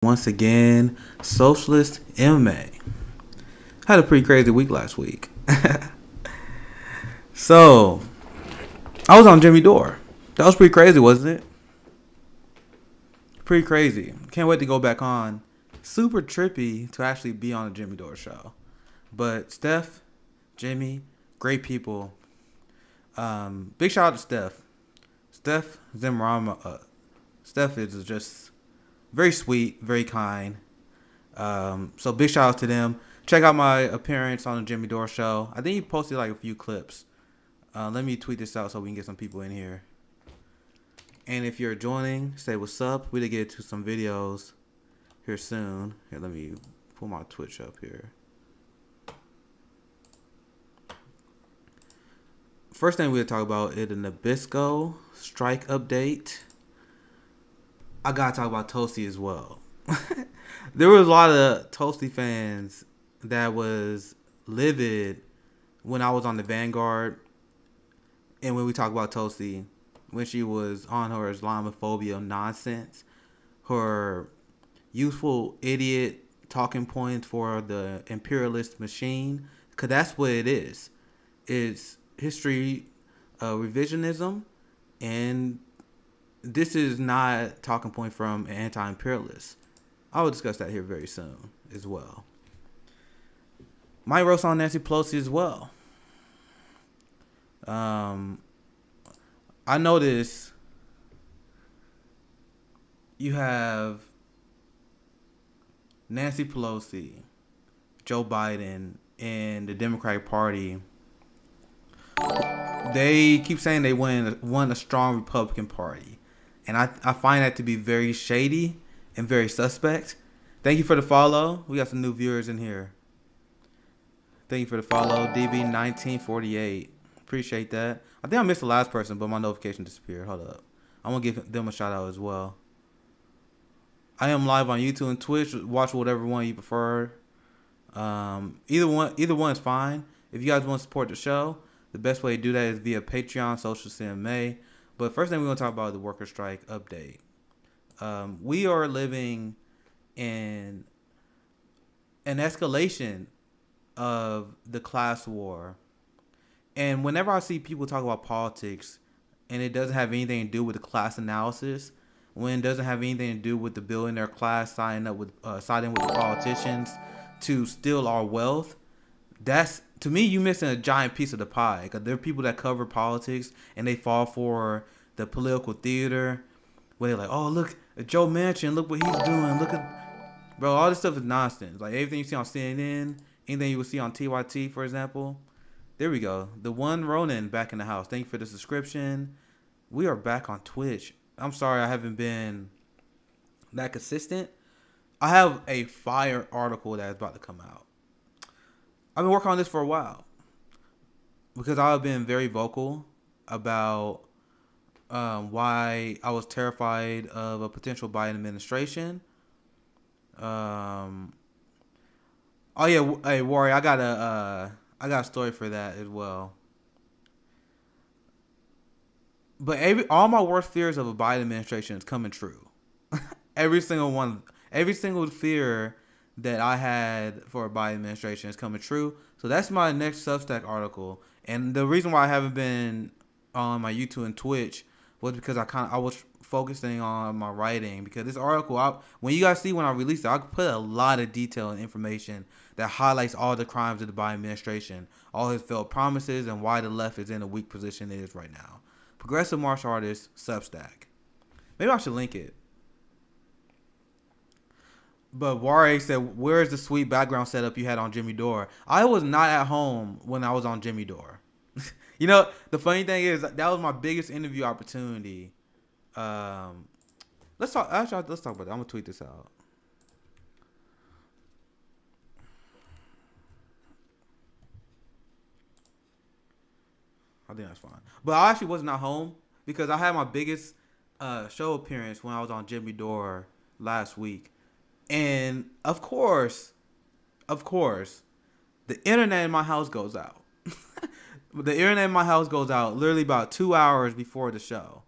Once again, Socialist MMA. Had a pretty crazy week last week. So, I was on Jimmy Dore. That was pretty crazy, wasn't it? Pretty crazy. Can't wait to go back on. Super trippy to actually be on a Jimmy Dore show. But Steph, Jimmy, great people. Big shout out to Steph. Steph Zimrama. Steph is just very sweet, very kind. So big shout out to them. Check out my appearance on the Jimmy Dore show. I think he posted like a few clips. Let me tweet this out so we can get some people in here. And if you're joining, say what's up. We'll get to some videos here soon. Here, let me pull my Twitch up here. First thing we'll talk about is the Nabisco strike update. I gotta talk about Tulsi as well. There was a lot of Tulsi fans that was livid when I was on the Vanguard, and when we talk about Tulsi, when she was on her Islamophobia nonsense, her useful idiot talking points for the imperialist machine, because that's what it is. It's history revisionism, and this is not a talking point from an anti-imperialist. I will discuss that here very soon as well. Might roast on Nancy Pelosi as well. I noticed you have Nancy Pelosi, Joe Biden, and the Democratic Party. They keep saying they won a strong Republican Party. And I find that to be very shady and very suspect. Thank you for the follow. We got some new viewers in here. Thank you for the follow, DB1948. Appreciate that. I think I missed the last person, but my notification disappeared. Hold up. I'm going to give them a shout out as well. I am live on YouTube and Twitch. Watch whatever one you prefer. Either one is fine. If you guys want to support the show, the best way to do that is via Patreon, Social CMA. But first thing we're going to talk about is the worker strike update. We are living in an escalation of the class war. And whenever I see people talk about politics and it doesn't have anything to do with the class analysis, when it doesn't have anything to do with the billionaire class siding with the politicians to steal our wealth, that's, to me, you missing a giant piece of the pie. Because there are people that cover politics and they fall for the political theater where they're like, oh, look at Joe Manchin, look what he's doing. Look at, bro, all this stuff is nonsense. Like everything you see on CNN, anything you will see on TYT, for example. There we go. The one Ronin back in the house. Thank you for the subscription. We are back on Twitch. I'm sorry I haven't been that consistent. I have a fire article that is about to come out. I've been working on this for a while because I've been very vocal about why I was terrified of a potential Biden administration. Oh yeah, hey Warrior, I got a story for that as well. But all my worst fears of a Biden administration is coming true. Every single fear that I had for a Biden administration is coming true. So that's my next Substack article. And the reason why I haven't been on my YouTube and Twitch was because I was focusing on my writing. Because this article, when you guys see when I release it, I put a lot of detail and information that highlights all the crimes of the Biden administration, all his failed promises, and why the left is in a weak position it is right now. Progressive Martial Artist Substack. Maybe I should link it. But Warrior said, where's the sweet background setup you had on Jimmy Dore? I was not at home when I was on Jimmy Dore. You know, the funny thing is, that was my biggest interview opportunity. Let's talk about that. I'm going to tweet this out. I think that's fine. But I actually wasn't at home because I had my biggest show appearance when I was on Jimmy Dore last week. And of course, the internet in my house goes out. The internet in my house goes out literally about 2 hours before the show.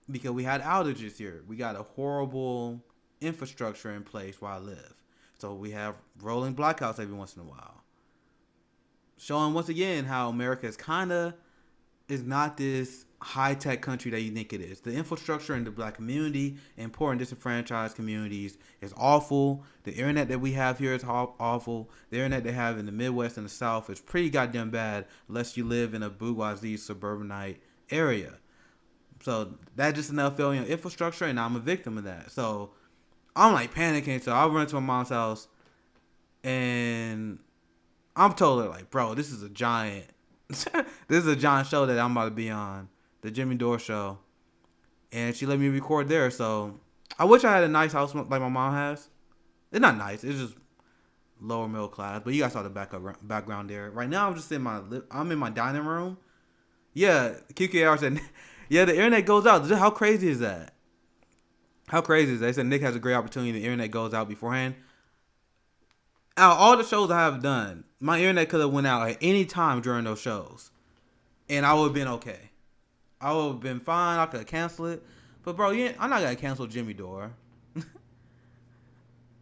Because we had outages here. We got a horrible infrastructure in place where I live. So we have rolling blackouts every once in a while, showing once again how America is not this high tech country that you think it is. The infrastructure in the black community and poor and disenfranchised communities is awful. The internet that we have here is awful. The internet they have in the Midwest and the South is pretty goddamn bad unless you live in a bourgeoisie suburbanite area. So that's just enough failing on infrastructure, and I'm a victim of that. So I'm like panicking. So I run to my mom's house, and I'm told her like, bro, this is a giant show that I'm about to be on, the Jimmy Dore show, and she let me record there. So I wish I had a nice house like my mom has. It's not nice. It's just lower middle class. But you guys saw the background there. Right now, I'm in my dining room. Yeah, QKR said, yeah, the internet goes out. How crazy is that? How crazy is that? They said Nick has a great opportunity. The internet goes out beforehand. Out of all the shows I have done, my internet could have went out at any time during those shows, and I would have been okay. I would have been fine. I could have canceled it, but bro, I'm not gonna cancel Jimmy Dore.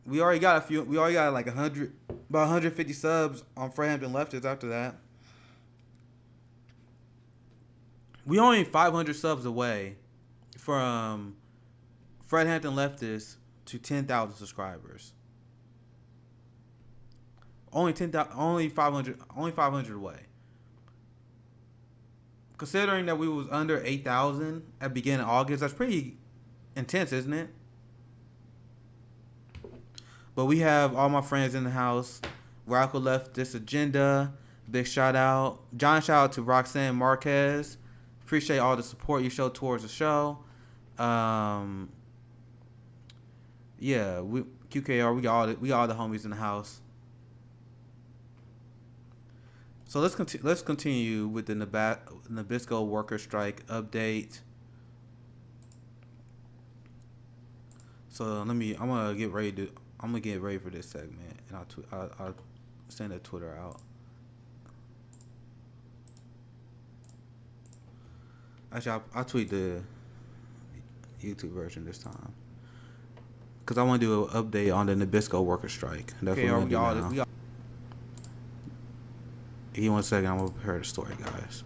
We already got like 150 subs on Fred Hampton Leftists. After that, we only 500 subs away from Fred Hampton Leftists to 10,000 subscribers. Only 500 away. Considering that we was under 8,000 at the beginning of August, that's pretty intense, isn't it? But we have all my friends in the house. Rocco left this agenda. Big shout out. Giant shout out to Roxanne Marquez. Appreciate all the support you show towards the show. Yeah, QKR, we got all the homies in the house. So let's continue with the Nabisco worker strike update. So I'm gonna get ready for this segment, and I'll send a Twitter out. Actually, I'll tweet the YouTube version this time, because I want to do an update on the Nabisco worker strike. That's what we're gonna do now. Give me 1 second, I'm going to prepare the story, guys.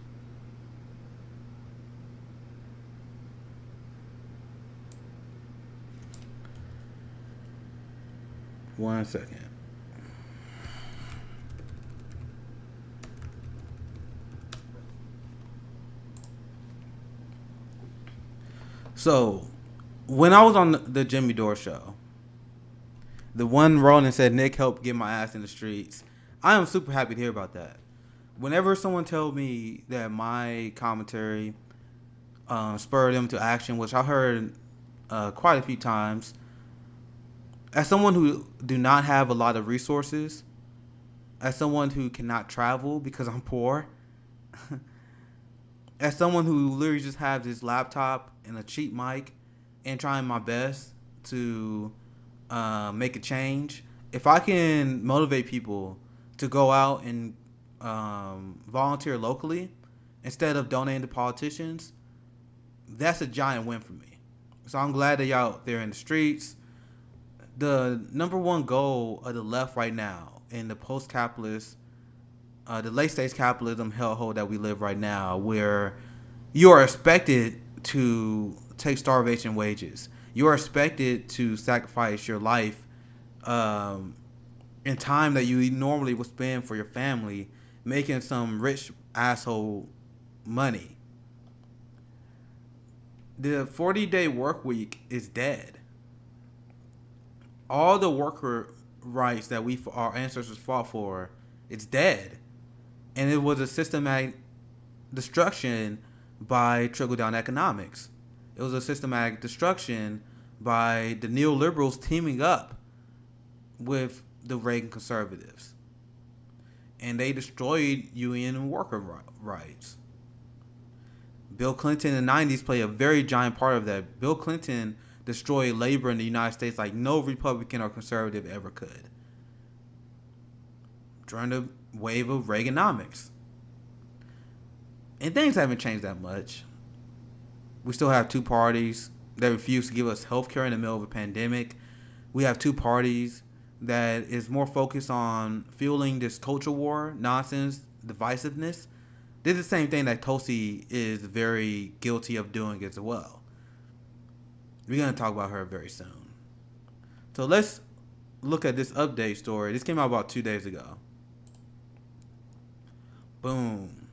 One second. So, when I was on the Jimmy Dore show, the one Ronan said Nick helped get my ass in the streets, I am super happy to hear about that. Whenever someone tells me that my commentary spurred them to action, which I heard quite a few times, as someone who do not have a lot of resources, as someone who cannot travel because I'm poor, as someone who literally just have this laptop and a cheap mic and trying my best to make a change, if I can motivate people to go out and volunteer locally instead of donating to politicians, that's a giant win for me. So I'm glad that y'all out there in the streets. The number one goal of the left right now in the post-capitalist, the late-stage capitalism hellhole that we live right now, where you are expected to take starvation wages. You are expected to sacrifice your life in time that you normally would spend for your family making some rich asshole money. The 40-day work week is dead. All the worker rights that our ancestors fought for, it's dead. And it was a systematic destruction by trickle-down economics. It was a systematic destruction by the neoliberals teaming up with the Reagan conservatives. And they destroyed union and worker rights. Bill Clinton in the 90s played a very giant part of that. Bill Clinton destroyed labor in the United States like no Republican or conservative ever could during the wave of Reaganomics. And things haven't changed that much. We still have two parties that refuse to give us health care in the middle of a pandemic. We have two parties that is more focused on fueling this culture war nonsense, divisiveness. This is the same thing that Tulsi is very guilty of doing as well. We're going to talk about her very soon. So let's look at this update story. This came out about 2 days ago. Boom.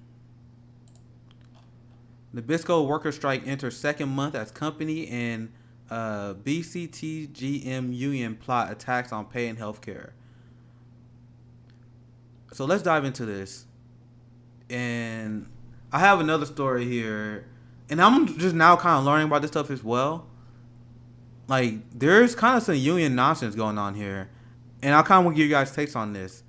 Nabisco worker strike enters second month as company and BCTGM union plot attacks on pay and healthcare. So let's dive into this. And I have another story here. And I'm just now kind of learning about this stuff as well. Like, there's kind of some union nonsense going on here. And I kind of want to give you guys takes on this.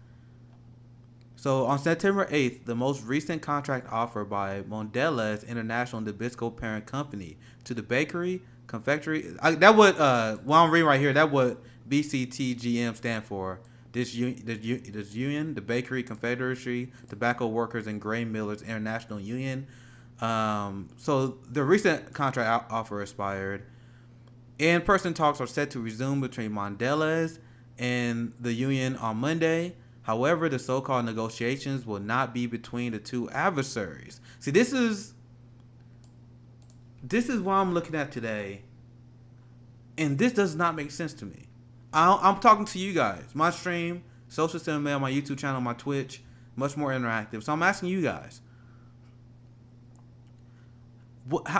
So, on September 8th, the most recent contract offer by Mondelez International Nabisco parent company to the bakery, confectionery... what I'm reading right here, that's what BCTGM stand for. This union, the Bakery, Confectionery, Tobacco Workers, and Grain Millers International Union. So, the recent contract offer expired. In-person talks are set to resume between Mondelez and the union on Monday. However, the so-called negotiations will not be between the two adversaries. See, this is what I'm looking at today, and this does not make sense to me. I'm talking to you guys. My stream, Social Cinema, my YouTube channel, my Twitch, much more interactive. So I'm asking you guys,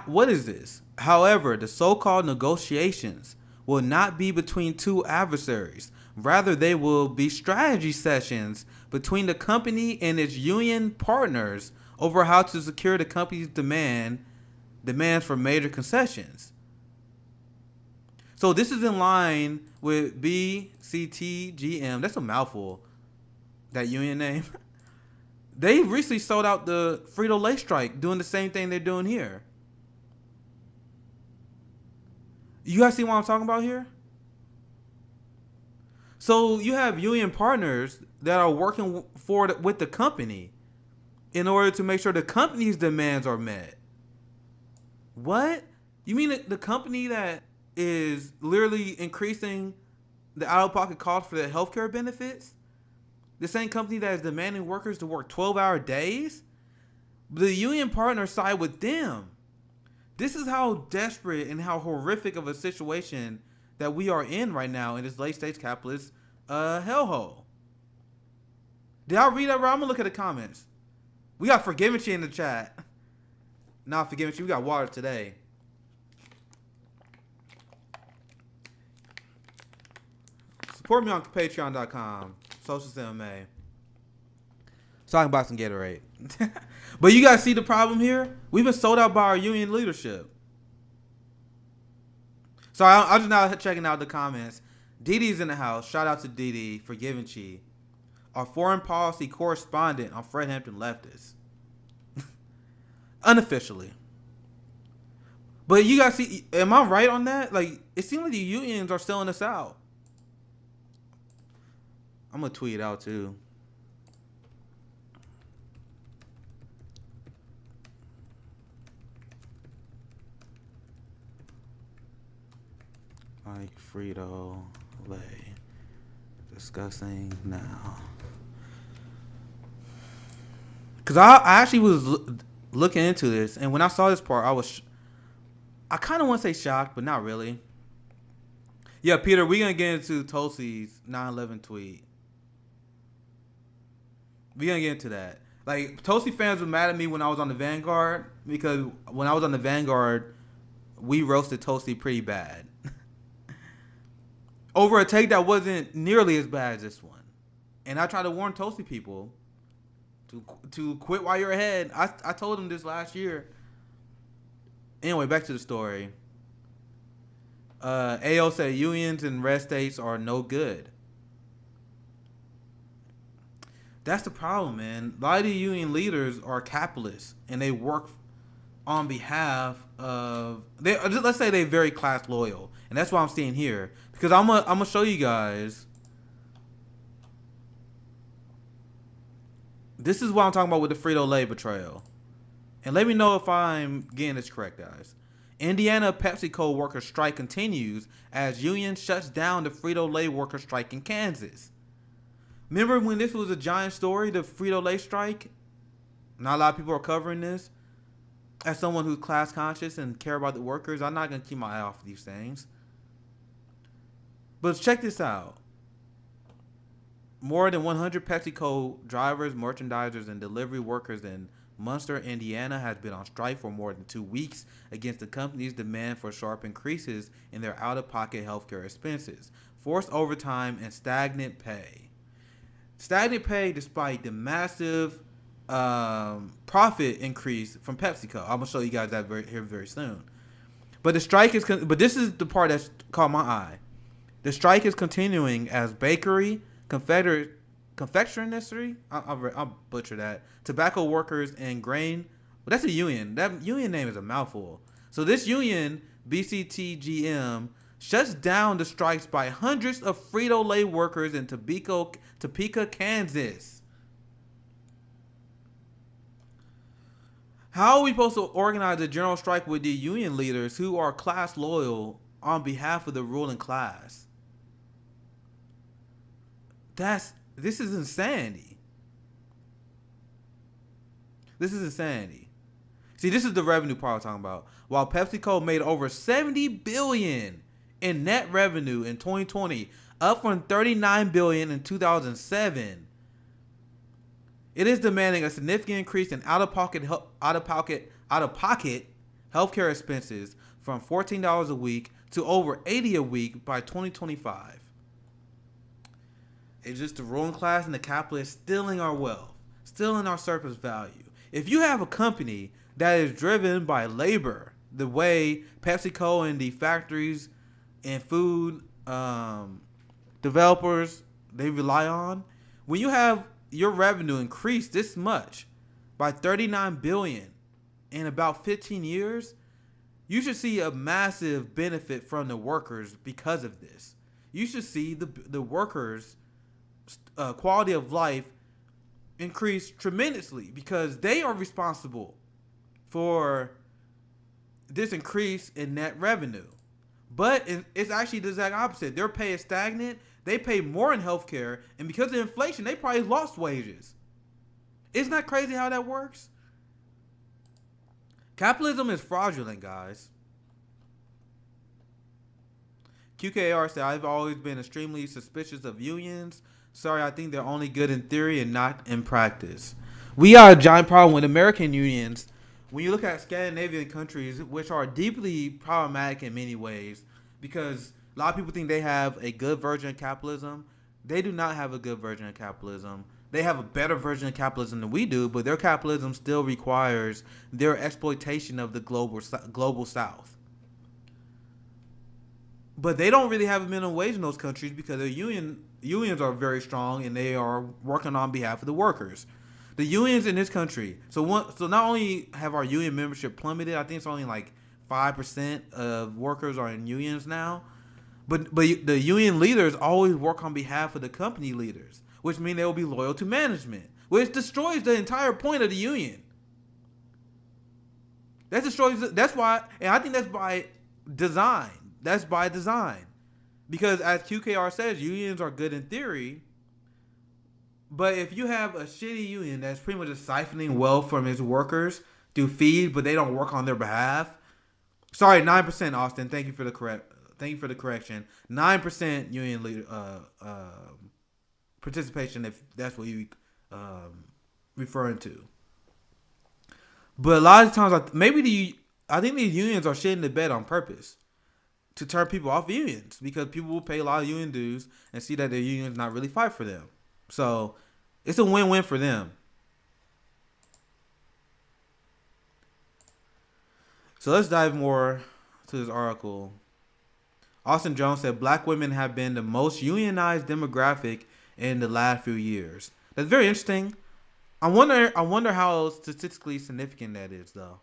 what is this? However, the so-called negotiations will not be between two adversaries. Rather, they will be strategy sessions between the company and its union partners over how to secure the company's demands for major concessions. So this is in line with BCTGM. That's a mouthful, that union name. They recently sold out the Frito-Lay strike, doing the same thing they're doing here. You guys see what I'm talking about here? So you have union partners that are working with the company in order to make sure the company's demands are met. What? You mean the company that is literally increasing the out-of-pocket cost for the healthcare benefits? The same company that is demanding workers to work 12-hour days? The union partners side with them. This is how desperate and how horrific of a situation that we are in right now in this late-stage capitalist hellhole. Did I read that right? I'm going to look at the comments. We got Forgivenchi in the chat. Not Forgivenchi, we got water today. Support me on patreon.com. Social CMA. Talking about some Gatorade. But you guys see the problem here? We've been sold out by our union leadership. So I'm just now checking out the comments. Didi's in the house. Shout out to Didi for giving Chi. Our foreign policy correspondent on Fred Hampton Leftist. Unofficially. But you guys see, am I right on that? Like, it seems like the unions are selling us out. I'm going to tweet it out too. Like Frito-Lay. Discussing now. Because I actually was looking into this, and when I saw this part, I kind of want to say shocked, but not really. Yeah, Peter, we're going to get into Tulsi's 9/11 tweet. We're going to get into that. Like, Tulsi fans were mad at me when I was on the Vanguard, because when I was on the Vanguard, we roasted Tulsi pretty bad. Over a take that wasn't nearly as bad as this one. And I tried to warn Tulsi people to quit while you're ahead. I told them this last year. Anyway, back to the story. AO said unions in red states are no good. That's the problem, man. A lot of the union leaders are capitalists, and they work on behalf of... let's say they're very class loyal. And that's what I'm seeing here. Because I'm gonna show you guys. This is what I'm talking about with the Frito-Lay betrayal. And let me know if I'm getting this correct, guys. Indiana PepsiCo worker strike continues as union shuts down the Frito-Lay worker strike in Kansas. Remember when this was a giant story, the Frito-Lay strike? Not a lot of people are covering this. As someone who's class conscious and care about the workers, I'm not going to keep my eye off these things. But check this out. More than 100 PepsiCo drivers, merchandisers, and delivery workers in Munster, Indiana has been on strike for more than 2 weeks against the company's demand for sharp increases in their out-of-pocket healthcare expenses, forced overtime, and stagnant pay. Stagnant pay despite the massive profit increase from PepsiCo. I'm gonna show you guys that very soon. But the strike is, but this is the part that's caught my eye. The strike is continuing as bakery, confectionery, I'll butcher that, tobacco workers, and grain. Well, that's a union. That union name is a mouthful. So this union, BCTGM, shuts down the strikes by hundreds of Frito-Lay workers in Topeka, Kansas. How are we supposed to organize a general strike with the union leaders who are class loyal on behalf of the ruling class? This is insanity. This is insanity. See, this is the revenue part I'm talking about. While PepsiCo made over $70 billion in net revenue in 2020, up from $39 billion in 2007, it is demanding a significant increase in out-of-pocket healthcare expenses from $14 a week to over $80 a week by 2025. It's just the ruling class and the capitalists stealing our wealth, stealing our surplus value. If you have a company that is driven by labor, the way PepsiCo and the factories and food developers they rely on, when you have your revenue increased this much by $39 billion in about 15 years, you should see a massive benefit from the workers because of this. You should see the workers' quality of life increase tremendously because they are responsible for this increase in net revenue. But it's actually the exact opposite. Their pay is stagnant. They pay more in healthcare, and because of inflation, they probably lost wages. Isn't that crazy how that works? Capitalism is fraudulent, guys. QKR said, I've always been extremely suspicious of unions. Sorry, I think they're only good in theory and not in practice. We got a giant problem with American unions. When you look at Scandinavian countries, which are deeply problematic in many ways, because a lot of people think they have a good version of capitalism. They do not have a good version of capitalism. They have a better version of capitalism than we do, but their capitalism still requires their exploitation of the global South. But they don't really have a minimum wage in those countries because their unions are very strong and they are working on behalf of the workers. The unions in this country, so not only have our union membership plummeted, I think it's only like 5% of workers are in unions now. But the union leaders always work on behalf of the company leaders, which means they will be loyal to management, which destroys the entire point of the union. That destroys. That's why, and I think that's by design. That's by design, because as QKR says, unions are good in theory, but if you have a shitty union that's pretty much just siphoning wealth from its workers through fees, but they don't work on their behalf. Sorry, 9%, Austin. Thank you for the correction. 9% union leader participation, if that's what you're referring to. But a lot of times, I think these unions are shitting the bed on purpose to turn people off unions, because people will pay a lot of union dues and see that their unions not really fight for them. So it's a win-win for them. So let's dive more to this article. Austin Jones said black women have been the most unionized demographic in the last few years. That's very interesting. I wonder how statistically significant that is, though.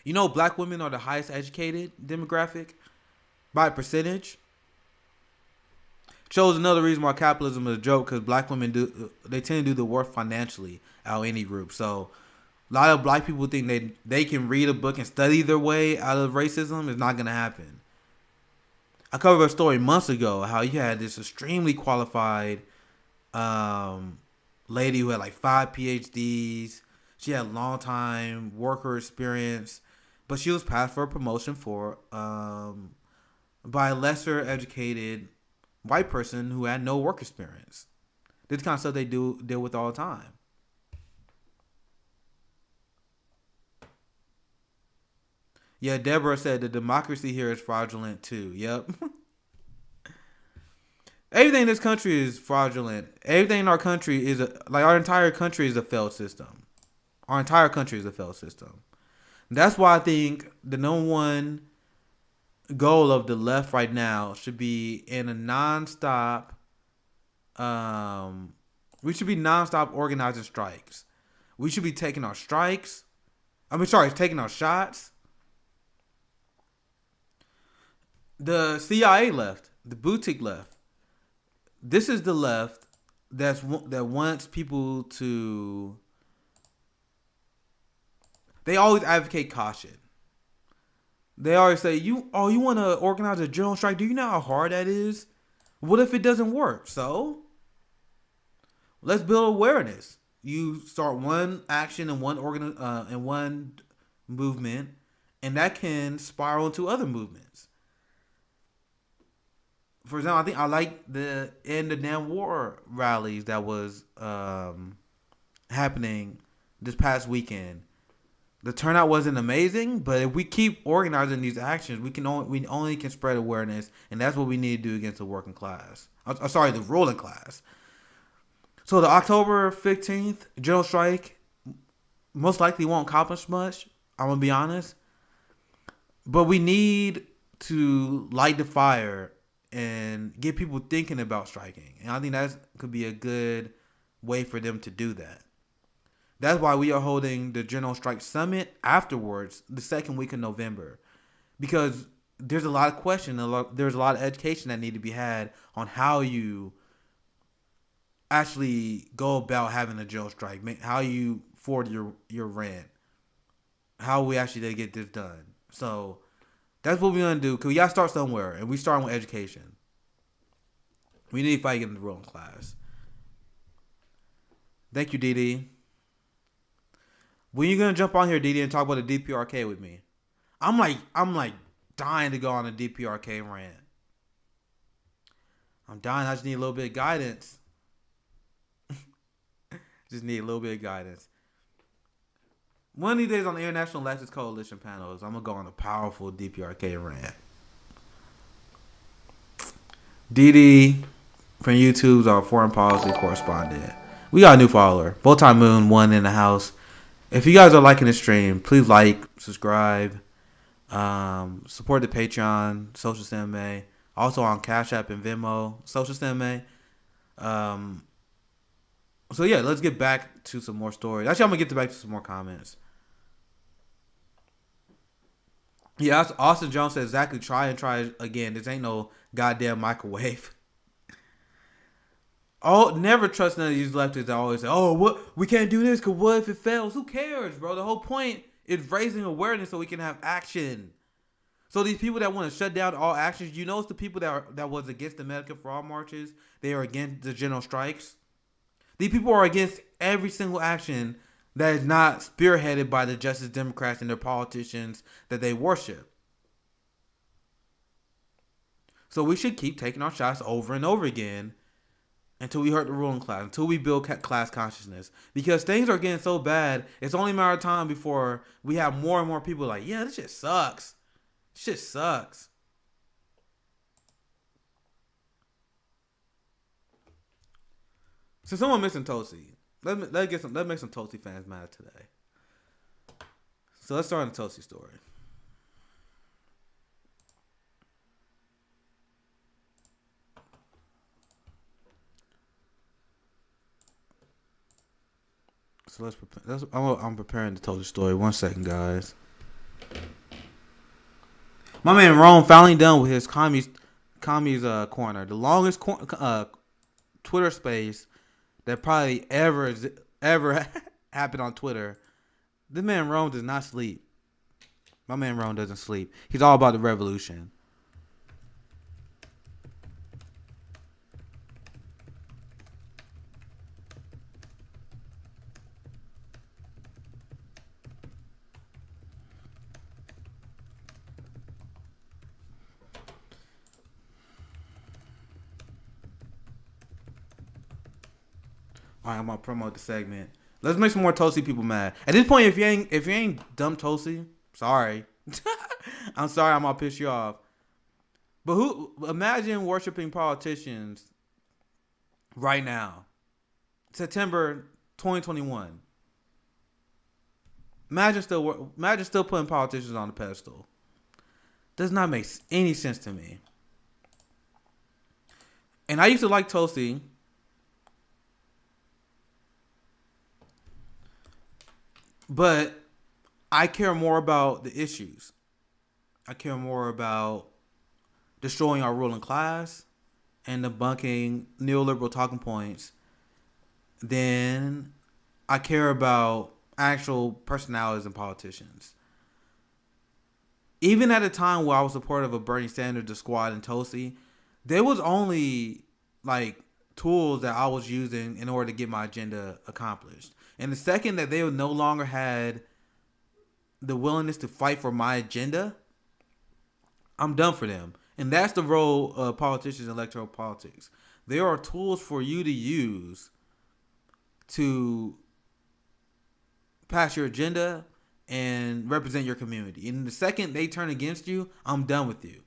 You know, black women are the highest educated demographic by percentage. Shows another reason why capitalism is a joke, because black women tend to do the work financially out of any group. So A lot of black people think they can read a book and study their way out of racism. It's not gonna happen. I covered a story months ago how you had this extremely qualified lady who had like 5 PhDs. She had long time worker experience, but she was passed for a promotion for by a lesser educated white person who had no work experience. This kind of stuff they deal with all the time. Yeah, Deborah said the democracy here is fraudulent too. Yep. Everything in this country is fraudulent. Everything in our country is our entire country is a failed system. Our entire country is a failed system. That's why I think the number one goal of the left right now should be in a nonstop. We should be nonstop organizing strikes. We should be taking our strikes. Taking our shots. The CIA left. The boutique left. This is the left that wants people to. They always advocate caution. They always say, you want to organize a general strike? Do you know how hard that is? What if it doesn't work? So, let's build awareness. You start one action in one movement, and that can spiral into other movements. For example, I think I like the end of damn war rallies that was happening this past weekend. The turnout wasn't amazing, but if we keep organizing these actions, we only can spread awareness, and that's what we need to do against the working class. The ruling class. So the October 15th general strike most likely won't accomplish much. I'm gonna be honest, but we need to light the fire and get people thinking about striking, and I think that could be a good way for them to do that. That's why we are holding the General Strike Summit afterwards, the second week of November, because there's a lot of questions, there's a lot of education that need to be had on how you actually go about having a general strike, how you afford your rent, how we actually get this done. So that's what we're gonna do, because we gotta start somewhere, and we start with education. We need to fight against the ruling class. Thank you, Didi. When you gonna jump on here, Didi, and talk about the DPRK with me? I'm like dying to go on a DPRK rant. I'm dying. I just need a little bit of guidance. Just need a little bit of guidance. One of these days on the International Leftist Coalition panels, I'm gonna go on a powerful DPRK rant. Didi from YouTube's our foreign policy correspondent. We got a new follower. Bowtie Moon 1 in the house. If you guys are liking the stream, please like, subscribe, support the Patreon, Social Cinema, also on Cash App and Venmo, Social Cinema. So yeah, let's get back to some more stories. Actually, I'm gonna get back to some more comments. Yeah, Austin Jones said exactly. Try and try again. This ain't no goddamn microwave. Oh, never trust none of these leftists that always say, "Oh, what we can't do this because what if it fails? Who cares, bro?" The whole point is raising awareness so we can have action. So these people that want to shut down all actions, you know, it's the people that was against the American for All marches. They are against the general strikes. These people are against every single action that is not spearheaded by the Justice Democrats and their politicians that they worship. So we should keep taking our shots over and over again until we hurt the ruling class, until we build class consciousness. Because things are getting so bad, it's only a matter of time before we have more and more people like, yeah, this shit sucks. This shit sucks. So someone missing Tulsi. Let's make some Tulsi fans mad today. So let's start on the Tulsi story. So I'm preparing to tell the story. 1 second, guys. My man Rome finally done with his commies corner, the longest Twitter space that probably ever happened on Twitter. This man Rome does not sleep. My man Rome doesn't sleep. He's all about the revolution. All right, I'm gonna promote the segment. Let's make some more Tulsi people mad. At this point, if you ain't dumb Tulsi, sorry. I'm sorry, I'm gonna piss you off. But who imagine worshiping politicians right now, September 2021. Imagine still putting politicians on the pedestal. Does not make any sense to me. And I used to like Tulsi. But I care more about the issues. I care more about destroying our ruling class and debunking neoliberal talking points than I care about actual personalities and politicians. Even at a time where I was supportive of Bernie Sanders, the squad, and Tulsi, there was only like tools that I was using in order to get my agenda accomplished. And the second that they no longer had the willingness to fight for my agenda, I'm done for them. And that's the role of politicians in electoral politics. There are tools for you to use to pass your agenda and represent your community. And the second they turn against you, I'm done with you.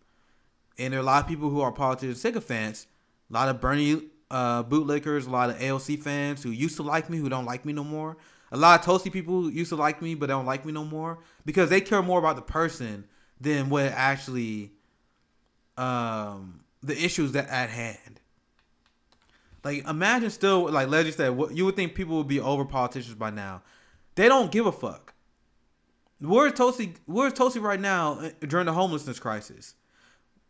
And there are a lot of people who are politician sycophants, a lot of Bernie bootlickers, a lot of AOC fans who used to like me, who don't like me no more. A lot of Tulsi people who used to like me, but don't like me no more. Because they care more about the person than what actually, the issues that at hand. Like, imagine still, like Legend said, you would think people would be over politicians by now. They don't give a fuck. Where's Tulsi right now during the homelessness crisis?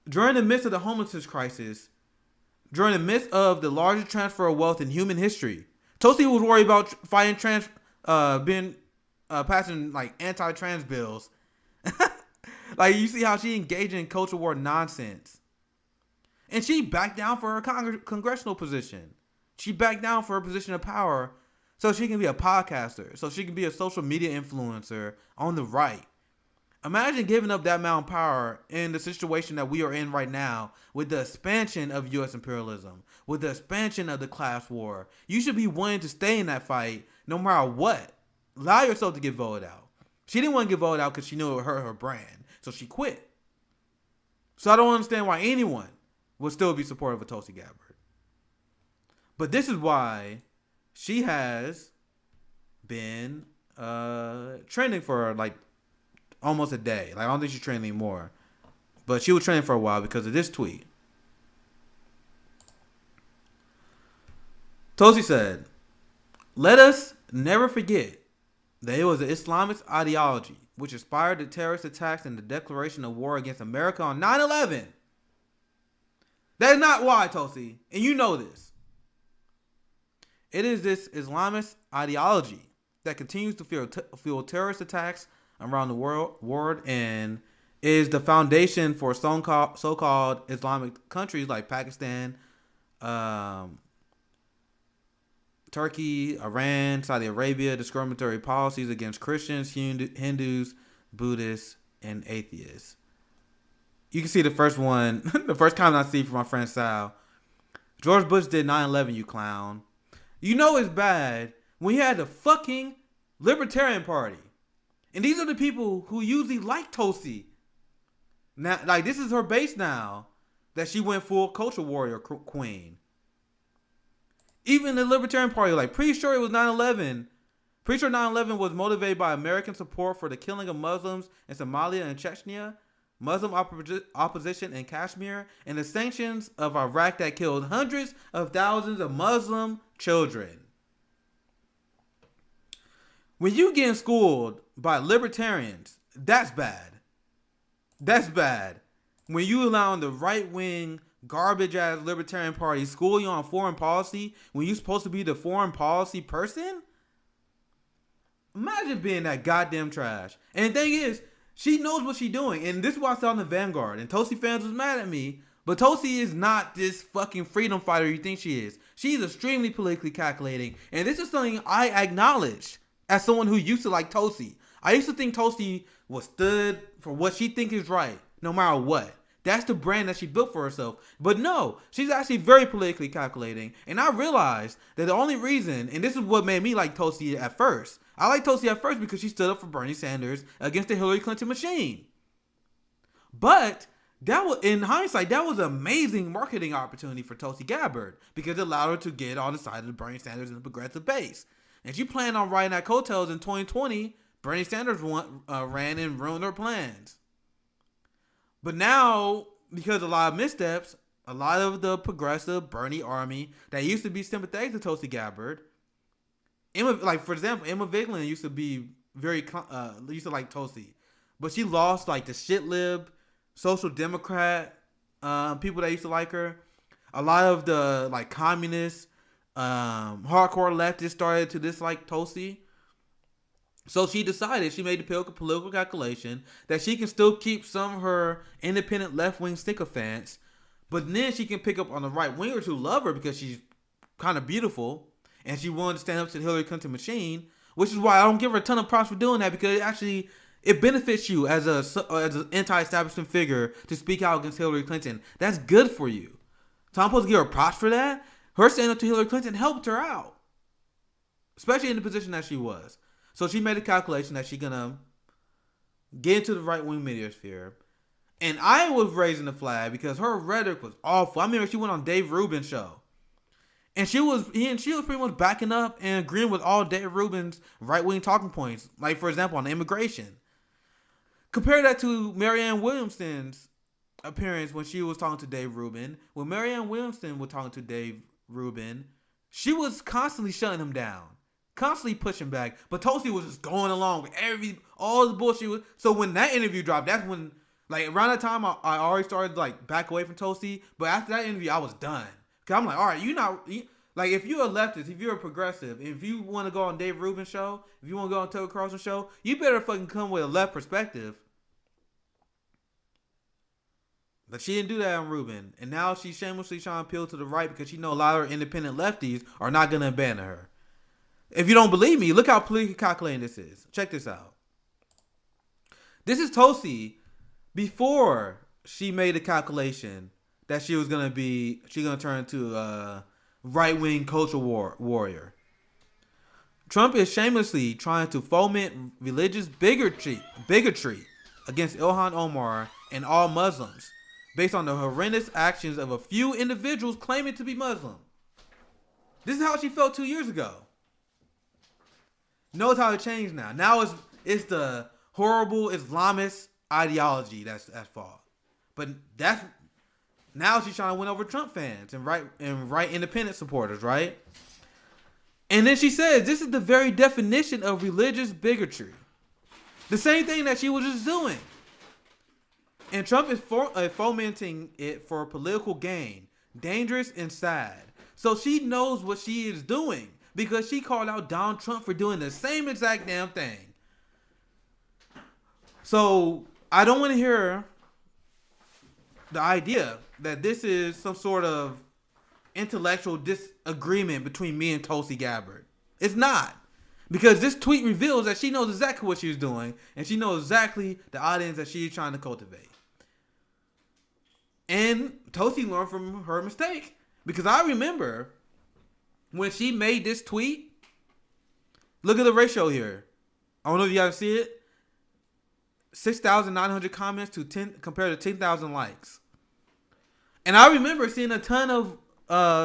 During the midst of the homelessness crisis, during the midst of the largest transfer of wealth in human history, Tulsi was worried about fighting passing like anti-trans bills. Like, you see how she engaged in culture war nonsense, and she backed down for her congressional position. She backed down for her position of power, so she can be a podcaster, so she can be a social media influencer on the right. Imagine giving up that amount of power in the situation that we are in right now with the expansion of U.S. imperialism, with the expansion of the class war. You should be willing to stay in that fight no matter what. Allow yourself to get voted out. She didn't want to get voted out because she knew it would hurt her brand, so she quit. So I don't understand why anyone would still be supportive of Tulsi Gabbard. But this is why she has been trending for like almost a day. Like, I don't think she's trending anymore. But she was trending for a while because of this tweet. Tulsi said, "Let us never forget that it was the Islamist ideology which inspired the terrorist attacks and the declaration of war against America on 9/11. That is not why, Tulsi. And you know this. It is this Islamist ideology that continues to fuel terrorist attacks around the world and is the foundation for so-called Islamic countries like Pakistan, Turkey, Iran, Saudi Arabia, discriminatory policies against Christians, Hindus, Buddhists, and atheists." You can see the first one, the first comment I see from my friend Sal. "George Bush did 9/11, you clown." You know it's bad when you had the fucking Libertarian Party. And these are the people who usually like Tulsi. Now, like, this is her base now, that she went full culture warrior queen. Even the Libertarian Party, like, pretty sure it was 9/11. Pretty sure 9/11 was motivated by American support for the killing of Muslims in Somalia and Chechnya, Muslim opposition in Kashmir, and the sanctions of Iraq that killed hundreds of thousands of Muslim children. When you getting schooled by libertarians, that's bad. That's bad. When you allowing the right-wing, garbage-ass Libertarian Party school you on foreign policy, when you're supposed to be the foreign policy person, Imagine being that goddamn trash. And the thing is, she knows what she's doing. And this is why I saw on the Vanguard. And Tulsi fans was mad at me. But Tulsi is not this fucking freedom fighter you think she is. She's extremely politically calculating. And this is something I acknowledge as someone who used to like Tulsi. I used to think Tulsi was stood for what she thinks is right, no matter what. That's the brand that she built for herself. But no, she's actually very politically calculating. And I realized that the only reason, and this is what made me like Tulsi at first. I liked Tulsi at first because she stood up for Bernie Sanders against the Hillary Clinton machine. But that was, in hindsight, that was an amazing marketing opportunity for Tulsi Gabbard because it allowed her to get on the side of the Bernie Sanders and the progressive base. And she planned on riding that coattails in 2020. Bernie Sanders ran and ruined her plans. But now, because of a lot of missteps, a lot of the progressive Bernie army that used to be sympathetic to Tulsi Gabbard, for example, Emma Vigeland used to be used to like Tulsi, but she lost like the shit lib, social democrat people that used to like her. A lot of the like communists, hardcore leftists started to dislike Tulsi. So she made the political calculation that she can still keep some of her independent left-wing sycophants, but then she can pick up on the right-wingers who love her because she's kind of beautiful, and she wanted to stand up to the Hillary Clinton machine, which is why I don't give her a ton of props for doing that, because it benefits you as an anti-establishment figure to speak out against Hillary Clinton. That's good for you. So I'm supposed to give her props for that? Her standing up to Hillary Clinton helped her out, especially in the position that she was. So she made a calculation that she's going to get into the right-wing media sphere. And I was raising the flag because her rhetoric was awful. I remember she went on Dave Rubin's show. And she was pretty much backing up and agreeing with all Dave Rubin's right-wing talking points. Like, for example, on immigration. Compare that to Marianne Williamson's appearance when she was talking to Dave Rubin. When Marianne Williamson was talking to Dave Rubin, she was constantly shutting him down. Constantly pushing back, but Tulsi was just going along with all the bullshit. So when that interview dropped, that's when, like, around that time, I already started like back away from Tulsi. But after that interview, I was done. Cause I'm like, all right, like, if you're a leftist, if you're a progressive, if you want to go on Dave Rubin's show, if you want to go on Tucker Carlson's show, you better fucking come with a left perspective. But she didn't do that on Rubin, and now she's shamelessly trying to appeal to the right because she know a lot of her independent lefties are not gonna abandon her. If you don't believe me, look how politically calculating this is. Check this out. This is Tulsi before she made a calculation that she's gonna turn into a right-wing cultural warrior. Trump is shamelessly trying to foment religious bigotry against Ilhan Omar and all Muslims based on the horrendous actions of a few individuals claiming to be Muslim. This is how she felt 2 years ago. Knows how to change now. Now it's the horrible Islamist ideology that's at fault. But now she's trying to win over Trump fans and right independent supporters, right? And then she says this is the very definition of religious bigotry. The same thing that she was just doing. And Trump is fomenting it for political gain. Dangerous and sad. So she knows what she is doing. Because she called out Donald Trump for doing the same exact damn thing. So I don't want to hear the idea that this is some sort of intellectual disagreement between me and Tulsi Gabbard. It's not. Because this tweet reveals that she knows exactly what she's doing. And she knows exactly the audience that she's trying to cultivate. And Tulsi learned from her mistake. Because I remember when she made this tweet, look at the ratio here. I don't know if you guys see it. 6,900 comments compared to 10,000 likes. And I remember seeing a ton of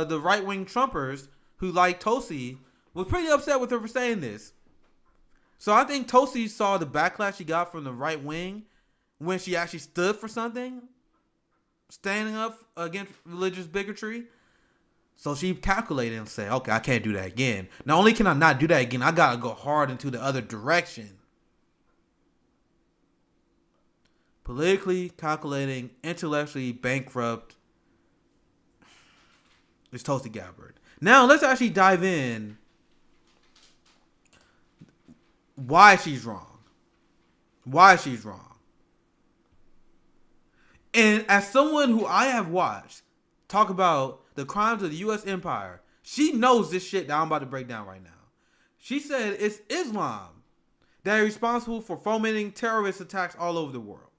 the right-wing Trumpers who like Tulsi was pretty upset with her for saying this. So I think Tulsi saw the backlash she got from the right wing when she actually stood for something, standing up against religious bigotry. So she calculated and said, okay, I can't do that again. Not only can I not do that again, I gotta go hard into the other direction. Politically calculating, intellectually bankrupt is Tulsi Gabbard. Now let's actually dive in why she's wrong. Why she's wrong. And as someone who I have watched talk about the crimes of the U.S. empire, she knows this shit that I'm about to break down right now. She said it's Islam that is responsible for fomenting terrorist attacks all over the world.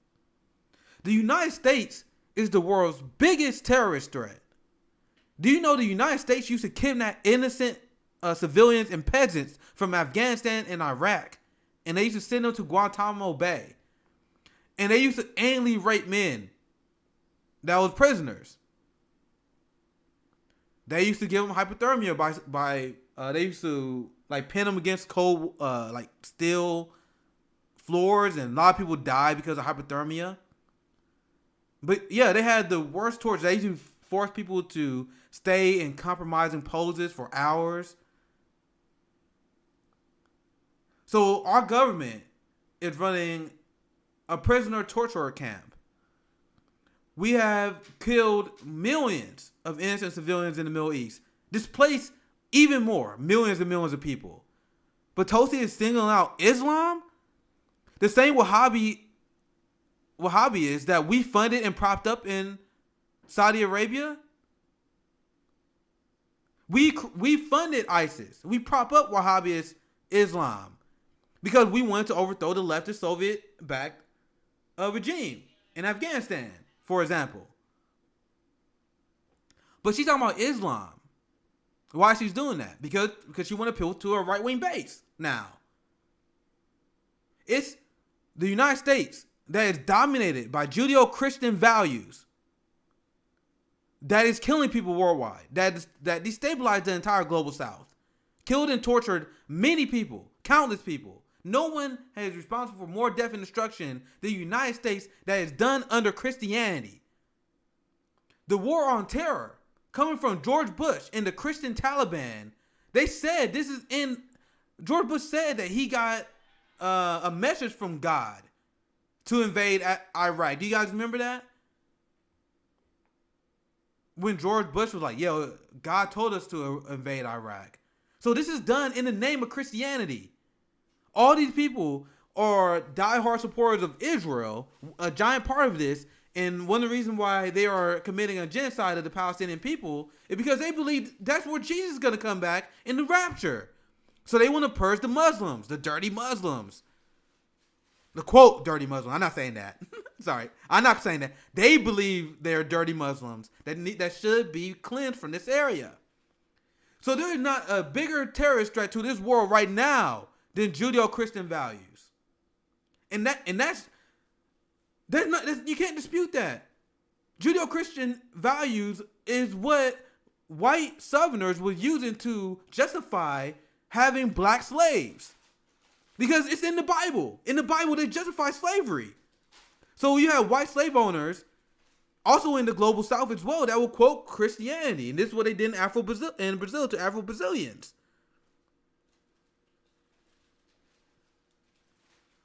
The United States is the world's biggest terrorist threat. Do you know the United States used to kidnap innocent civilians and peasants from Afghanistan and Iraq, and they used to send them to Guantanamo Bay, and they used to annually rape men that was prisoners. They used to give them hypothermia by they used to like pin them against cold like steel floors, and a lot of people died because of hypothermia. But yeah, they had the worst torture. They used to force people to stay in compromising poses for hours. So our government is running a prisoner torture camp. We have killed millions of innocent civilians in the Middle East. Displaced even more, millions and millions of people. But Tulsi is singling out Islam? The same Wahhabi is that we funded and propped up in Saudi Arabia. We funded ISIS. We prop up Wahhabist Islam because we wanted to overthrow the leftist Soviet-backed regime in Afghanistan, for example. But she's talking about Islam. Why she's doing that? Because she want to appeal to a right-wing base now. It's the United States that is dominated by Judeo-Christian values that is killing people worldwide, that destabilized the entire global south, killed and tortured many people, countless people. No one is responsible for more death and destruction than the United States that is done under Christianity. The war on terror coming from George Bush and the Christian Taliban, they said George Bush said that he got a message from God to invade Iraq. Do you guys remember that? When George Bush was like, yo, God told us to invade Iraq. So this is done in the name of Christianity. All these people are diehard supporters of Israel, a giant part of this. And one of the reasons why they are committing a genocide of the Palestinian people is because they believe that's where Jesus is going to come back in the rapture. So they want to purge the Muslims, the dirty Muslims. The quote, dirty Muslim. I'm not saying that. Sorry. I'm not saying that. They believe they're dirty Muslims that should be cleansed from this area. So there is not a bigger terrorist threat to this world right now than Judeo-Christian values. And that's you can't dispute that. Judeo-Christian values is what white Southerners were using to justify having black slaves. Because it's in the Bible. In the Bible, they justify slavery. So you have white slave owners, also in the global South as well, that will quote Christianity. And this is what they did in Brazil to Afro-Brazilians.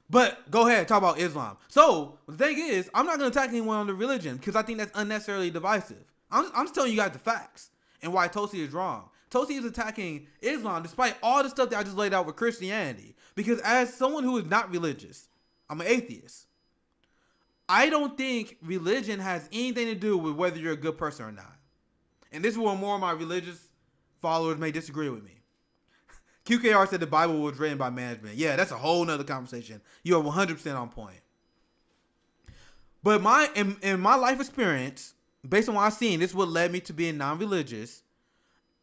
But go ahead, talk about Islam. So the thing is, I'm not going to attack anyone on the religion because I think that's unnecessarily divisive. I'm just telling you guys the facts and why Tulsi is wrong. Tulsi is attacking Islam despite all the stuff that I just laid out with Christianity. Because as someone who is not religious, I'm an atheist. I don't think religion has anything to do with whether you're a good person or not. And this is where more of my religious followers may disagree with me. QKR said the Bible was written by management. Yeah, that's a whole nother conversation. You are 100% on point. But in my life experience, based on what I've seen, this is what led me to being non-religious.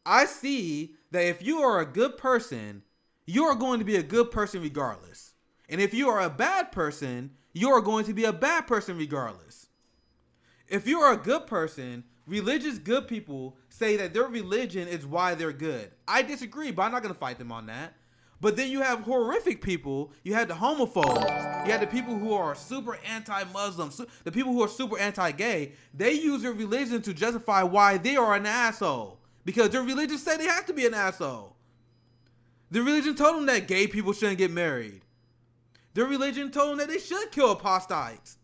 I see that if you are a good person, you are going to be a good person regardless. And if you are a bad person, you are going to be a bad person regardless. If you are a good person, religious good people say that their religion is why they're good. I disagree, but I'm not going to fight them on that. But then you have horrific people. You have the homophobes. You have the people who are super anti-Muslim. The people who are super anti-gay. They use their religion to justify why they are an asshole. Because their religion say they have to be an asshole. Their religion told them that gay people shouldn't get married. Their religion told them that they should kill apostates.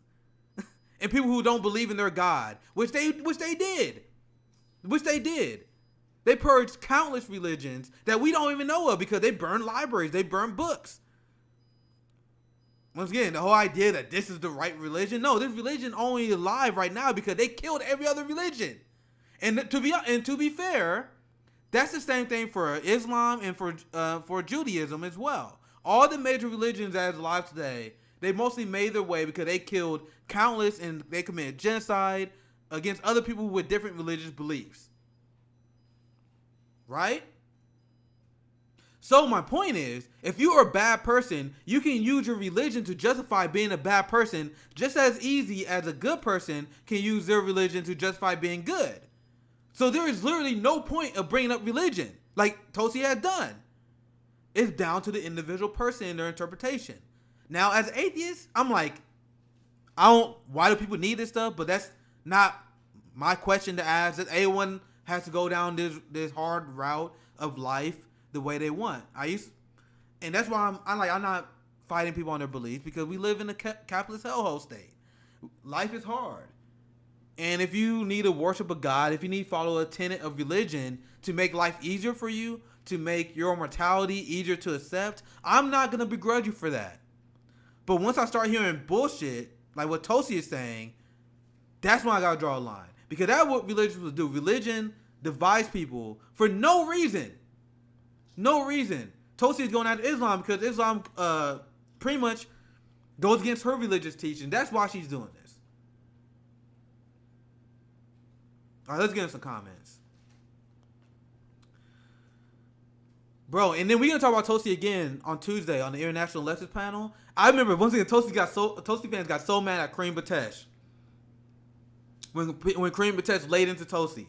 And people who don't believe in their God. Which they did. They purged countless religions that we don't even know of because they burned libraries. They burned books. Once again, the whole idea that this is the right religion. No, this religion only alive right now because they killed every other religion. And to be fair, that's the same thing for Islam and for Judaism as well. All the major religions that is alive today, they mostly made their way because they killed countless and they committed genocide against other people with different religious beliefs. Right? So my point is, if you are a bad person, you can use your religion to justify being a bad person just as easy as a good person can use their religion to justify being good. So there is literally no point of bringing up religion, like Tulsi has done. It's down to the individual person and their interpretation. Now, as atheists, I'm like, why do people need this stuff? But that's not my question to ask. That everyone has to go down this hard route of life the way they want. And that's why I'm not fighting people on their beliefs, because we live in a capitalist hellhole state. Life is hard. And if you need to worship a God, if you need to follow a tenet of religion to make life easier for you, to make your mortality easier to accept, I'm not going to begrudge you for that. But once I start hearing bullshit, like what Tulsi is saying, that's when I got to draw a line. Because that's what religion will do. Religion divides people for no reason. No reason. Tulsi is going after Islam because Islam pretty much goes against her religious teaching. That's why she's doing this. All right, let's get into some comments. Bro, and then we're going to talk about Tulsi again on Tuesday on the International Leftist panel. I remember once again, Tulsi fans got so mad at Kareem Batesh when Kareem Batesh laid into Tulsi.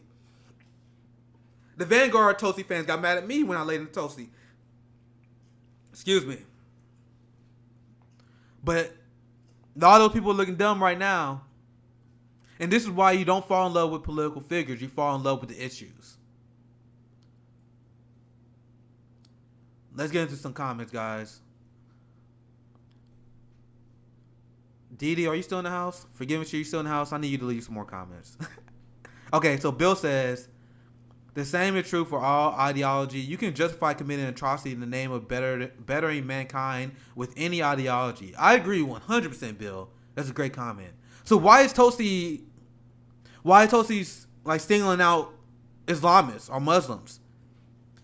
The Vanguard Tulsi fans got mad at me when I laid into Tulsi. Excuse me. But all those people are looking dumb right now. And this is why you don't fall in love with political figures. You fall in love with the issues. Let's get into some comments, guys. Didi, are you still in the house? Forgive me, sure you're still in the house. I need you to leave some more comments. Okay, so Bill says, the same is true for all ideology. You can justify committing atrocity in the name of bettering mankind with any ideology. I agree 100%, Bill. That's a great comment. So why is Tulsi like singling out Islamists or Muslims?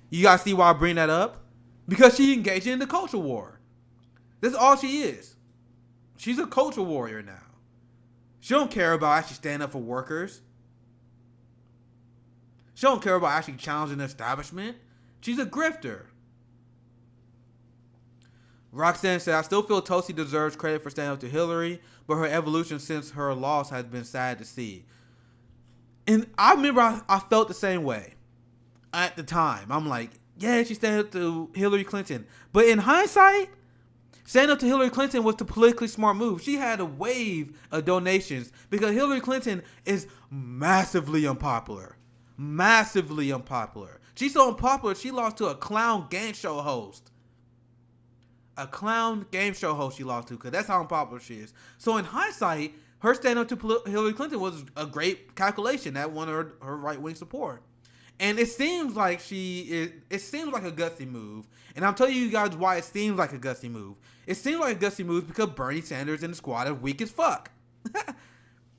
You guys see why I bring that up? Because she engaged in the culture war. That's all she is. She's a culture warrior now. She don't care about actually standing up for workers. She don't care about actually challenging the establishment. She's a grifter. Roxanne said, I still feel Tulsi deserves credit for standing up to Hillary, but her evolution since her loss has been sad to see. And I remember I felt the same way at the time. I'm like, yeah, she standing up to Hillary Clinton. But in hindsight, standing up to Hillary Clinton was the politically smart move. She had a wave of donations because Hillary Clinton is massively unpopular. Massively unpopular. She's so unpopular, she lost to a clown game show host. A clown game show host she lost to, because that's how unpopular she is. So in hindsight, her standing up to Hillary Clinton was a great calculation that won her right-wing support. And it seems like it seems like a gutsy move. And I'm telling you guys why it seems like a gutsy move. It seems like a gutsy move because Bernie Sanders and the squad are weak as fuck.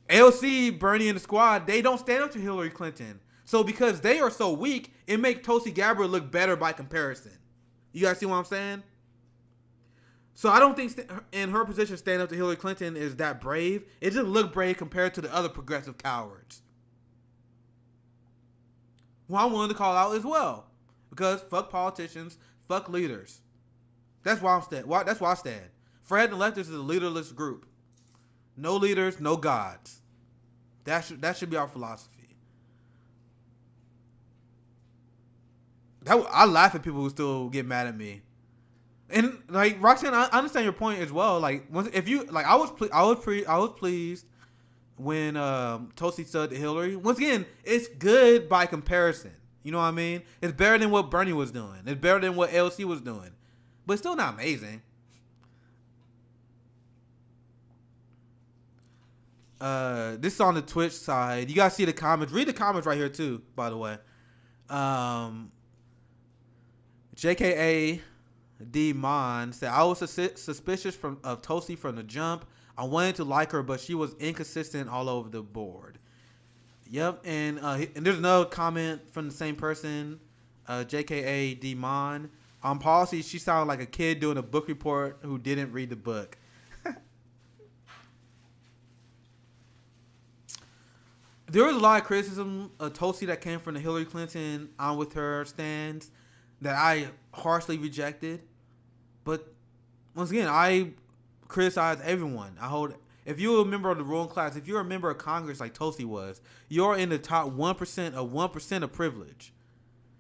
AOC, Bernie, and the squad, they don't stand up to Hillary Clinton. So because they are so weak, it makes Tulsi Gabbard look better by comparison. You guys see what I'm saying? So I don't think in her position standing up to Hillary Clinton is that brave. It just looked brave compared to the other progressive cowards. Who I wanted to call out as well. Because fuck politicians, fuck leaders. That's why that's why I stand. Fred and the leftists is a leaderless group. No leaders, no gods. That should be our philosophy. I laugh at people who still get mad at me. And like Roxanne, I understand your point as well. Like if you like, I was pleased when Tulsi stood to Hillary. Once again, it's good by comparison. You know what I mean? It's better than what Bernie was doing. It's better than what AOC was doing, but it's still not amazing. This is on the Twitch side. You guys see the comments. Read the comments right here too. By the way, JKA D. Mon said, I was suspicious of Tulsi from the jump. I wanted to like her, but she was inconsistent all over the board. Yep, and there's another comment from the same person, JKA D. Mon. On policy, she sounded like a kid doing a book report who didn't read the book. There was a lot of criticism of Tulsi that came from the Hillary Clinton on with her stands that I harshly rejected. But once again, I criticize everyone. If you're a member of the ruling class, if you're a member of Congress like Tulsi was, you're in the top 1% of 1% of privilege.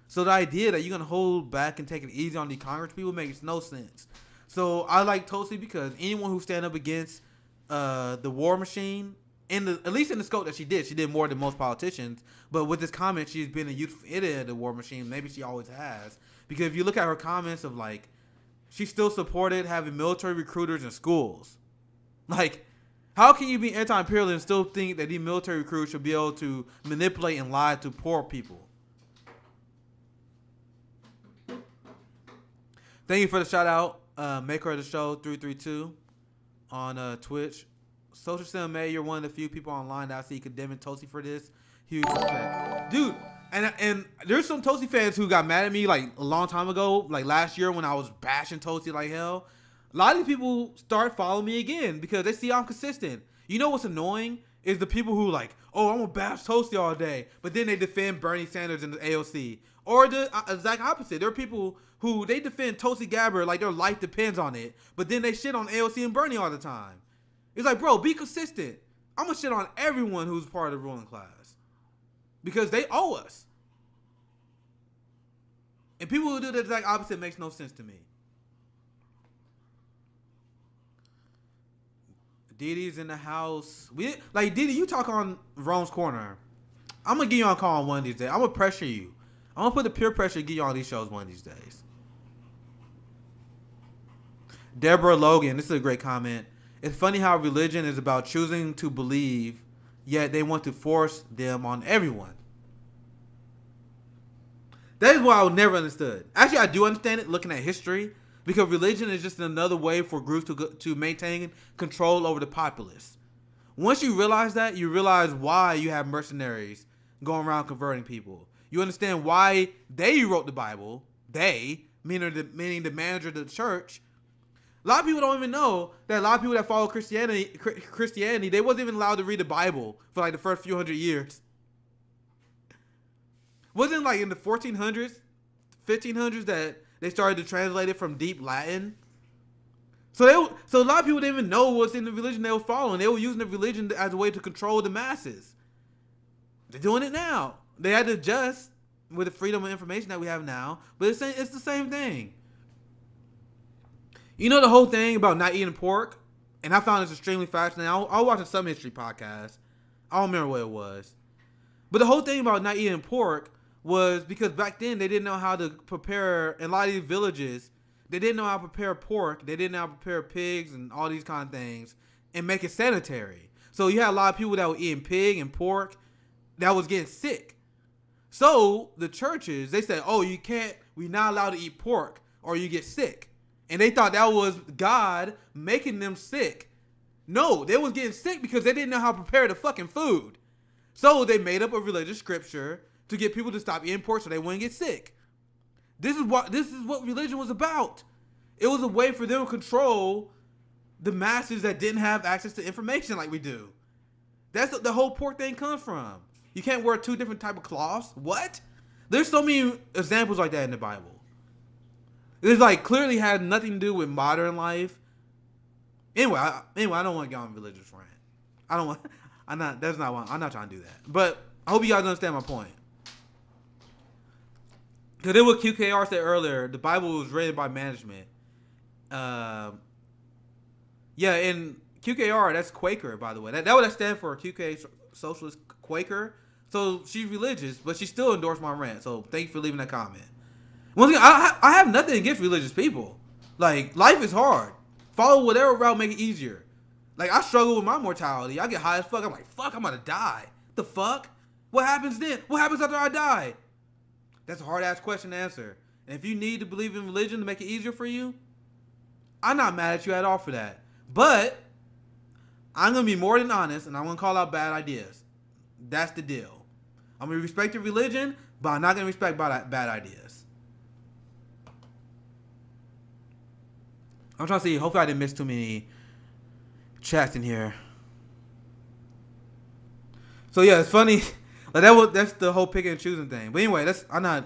So the idea that you're going to hold back and take it easy on the Congress people makes no sense. So I like Tulsi because anyone who stand up against the war machine, at least in the scope that she did more than most politicians. But with this comment, she's been a youthful idiot of the war machine. Maybe she always has. Because if you look at her comments of like, she still supported having military recruiters in schools. Like, how can you be anti-imperialist and still think that these military recruits should be able to manipulate and lie to poor people? Thank you for the shout out, maker of the show 332 on Twitch. Social Cinema, you're one of the few people online that I see condemning Tulsi for this. Huge respect, dude. And there's some Tulsi fans who got mad at me like a long time ago, like last year when I was bashing Tulsi like hell. A lot of these people start following me again because they see I'm consistent. You know what's annoying is the people who like, oh, I'm gonna bash Tulsi all day, but then they defend Bernie Sanders and the AOC. Or the exact opposite. There are people who they defend Tulsi Gabbard like their life depends on it, but then they shit on AOC and Bernie all the time. It's like, bro, be consistent. I'm gonna shit on everyone who's part of the ruling class because they owe us. And people who do the exact opposite makes no sense to me. Didi's in the house. Didi, you talk on Rome's Corner. I'm gonna get you on call on one of these days. I'm gonna pressure you. I'm gonna put the peer pressure to get you on these shows one of these days. Deborah Logan, this is a great comment. It's funny how religion is about choosing to believe, yet they want to force them on everyone. That is what I never understood. Actually, I do understand it looking at history, because religion is just another way for groups to maintain control over the populace. Once you realize that, you realize why you have mercenaries going around converting people. You understand why they wrote the Bible. They, meaning the manager of the church. A lot of people don't even know that a lot of people that follow Christianity, they wasn't even allowed to read the Bible for like the first few hundred years. Wasn't like in the 1400s, 1500s that they started to translate it from deep Latin. So a lot of people didn't even know what's in the religion they were following. They were using the religion as a way to control the masses. They're doing it now. They had to adjust with the freedom of information that we have now, but it's the same thing. You know the whole thing about not eating pork? And I found this extremely fascinating. I was watching some history podcast. I don't remember what it was. But the whole thing about not eating pork was because back then they didn't know how to prepare, in a lot of these villages, they didn't know how to prepare pork. They didn't know how to prepare pigs and all these kind of things and make it sanitary. So you had a lot of people that were eating pig and pork that was getting sick. So the churches, they said, oh, we're not allowed to eat pork or you get sick. And they thought that was God making them sick. No, they was getting sick because they didn't know how to prepare the fucking food. So they made up a religious scripture to get people to stop eating pork so they wouldn't get sick. This is what religion was about. It was a way for them to control the masses that didn't have access to information like we do. That's what the whole pork thing comes from. You can't wear two different type of cloths. What? There's so many examples like that in the Bible. It's like clearly had nothing to do with modern life. Anyway, I don't want to get on religious rant. I'm not trying to do that. But I hope you guys understand my point. Because it was QKR said earlier, the Bible was written by management. Yeah, and QKR, that's Quaker, by the way. That would stand for QK Socialist Quaker. So she's religious, but she still endorsed my rant. So thank you for leaving that comment. Once again, I have nothing against religious people. Like, life is hard. Follow whatever route make it easier. Like, I struggle with my mortality. I get high as fuck. I'm like, fuck, I'm gonna die. The fuck? What happens then? What happens after I die? That's a hard-ass question to answer. And if you need to believe in religion to make it easier for you, I'm not mad at you at all for that. But I'm going to be more than honest, and I'm going to call out bad ideas. That's the deal. I'm going to respect your religion, but I'm not going to respect bad ideas. I'm trying to see. Hopefully I didn't miss too many chats in here. So yeah, it's funny. Like that's the whole picking and choosing thing. But anyway, I'm not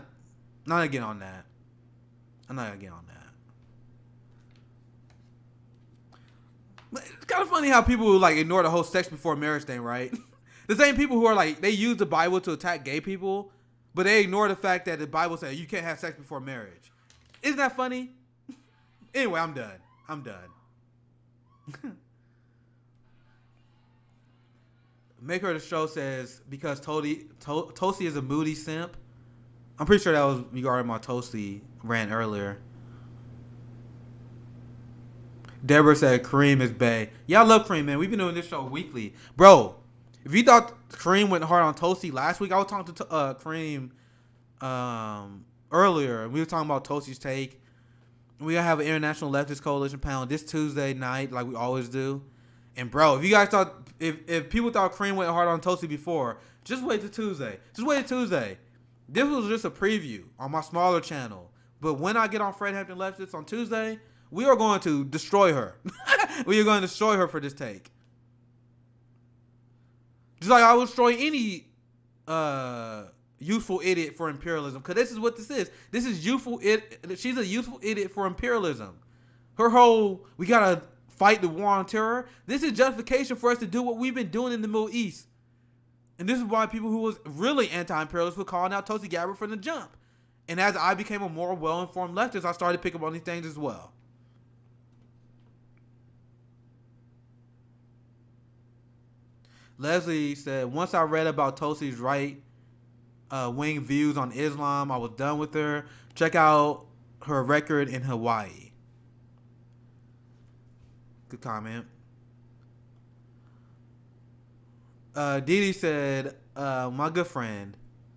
gonna get on that. I'm not gonna get on that. But it's kind of funny how people like ignore the whole sex before marriage thing, right? The same people who are like, they use the Bible to attack gay people, but they ignore the fact that the Bible says you can't have sex before marriage. Isn't that funny? Anyway, I'm done. Maker of the show says, because Tulsi is a moody simp. I'm pretty sure that was regarding my Tulsi rant earlier. Deborah said Kareem is bae. Yeah, I love Kareem, man. We've been doing this show weekly. Bro, if you thought Kareem went hard on Tulsi last week, I was talking to Kareem earlier. We were talking about Tulsi's take. We're going to have an International Leftist Coalition panel this Tuesday night, like we always do. And, bro, if you guys thought, if people thought Kareem went hard on Tulsi before, just wait till Tuesday. This was just a preview on my smaller channel. But when I get on Fred Hampton Leftist on Tuesday, we are going to destroy her. We are going to destroy her for this take. Just like I will destroy any youthful idiot for imperialism. Because this is what this is. This is youthful idiot. She's a youthful idiot for imperialism. Her whole, we got to fight the war on terror. This is justification for us to do what we've been doing in the Middle East. And this is why people who was really anti-imperialist were calling out Tulsi Gabbard from the jump. And as I became a more well-informed leftist, I started picking up on these things as well. Leslie said, once I read about Tulsi's right-wing views on Islam, I was done with her. Check out her record in Hawaii. Good comment. Didi said, my good friend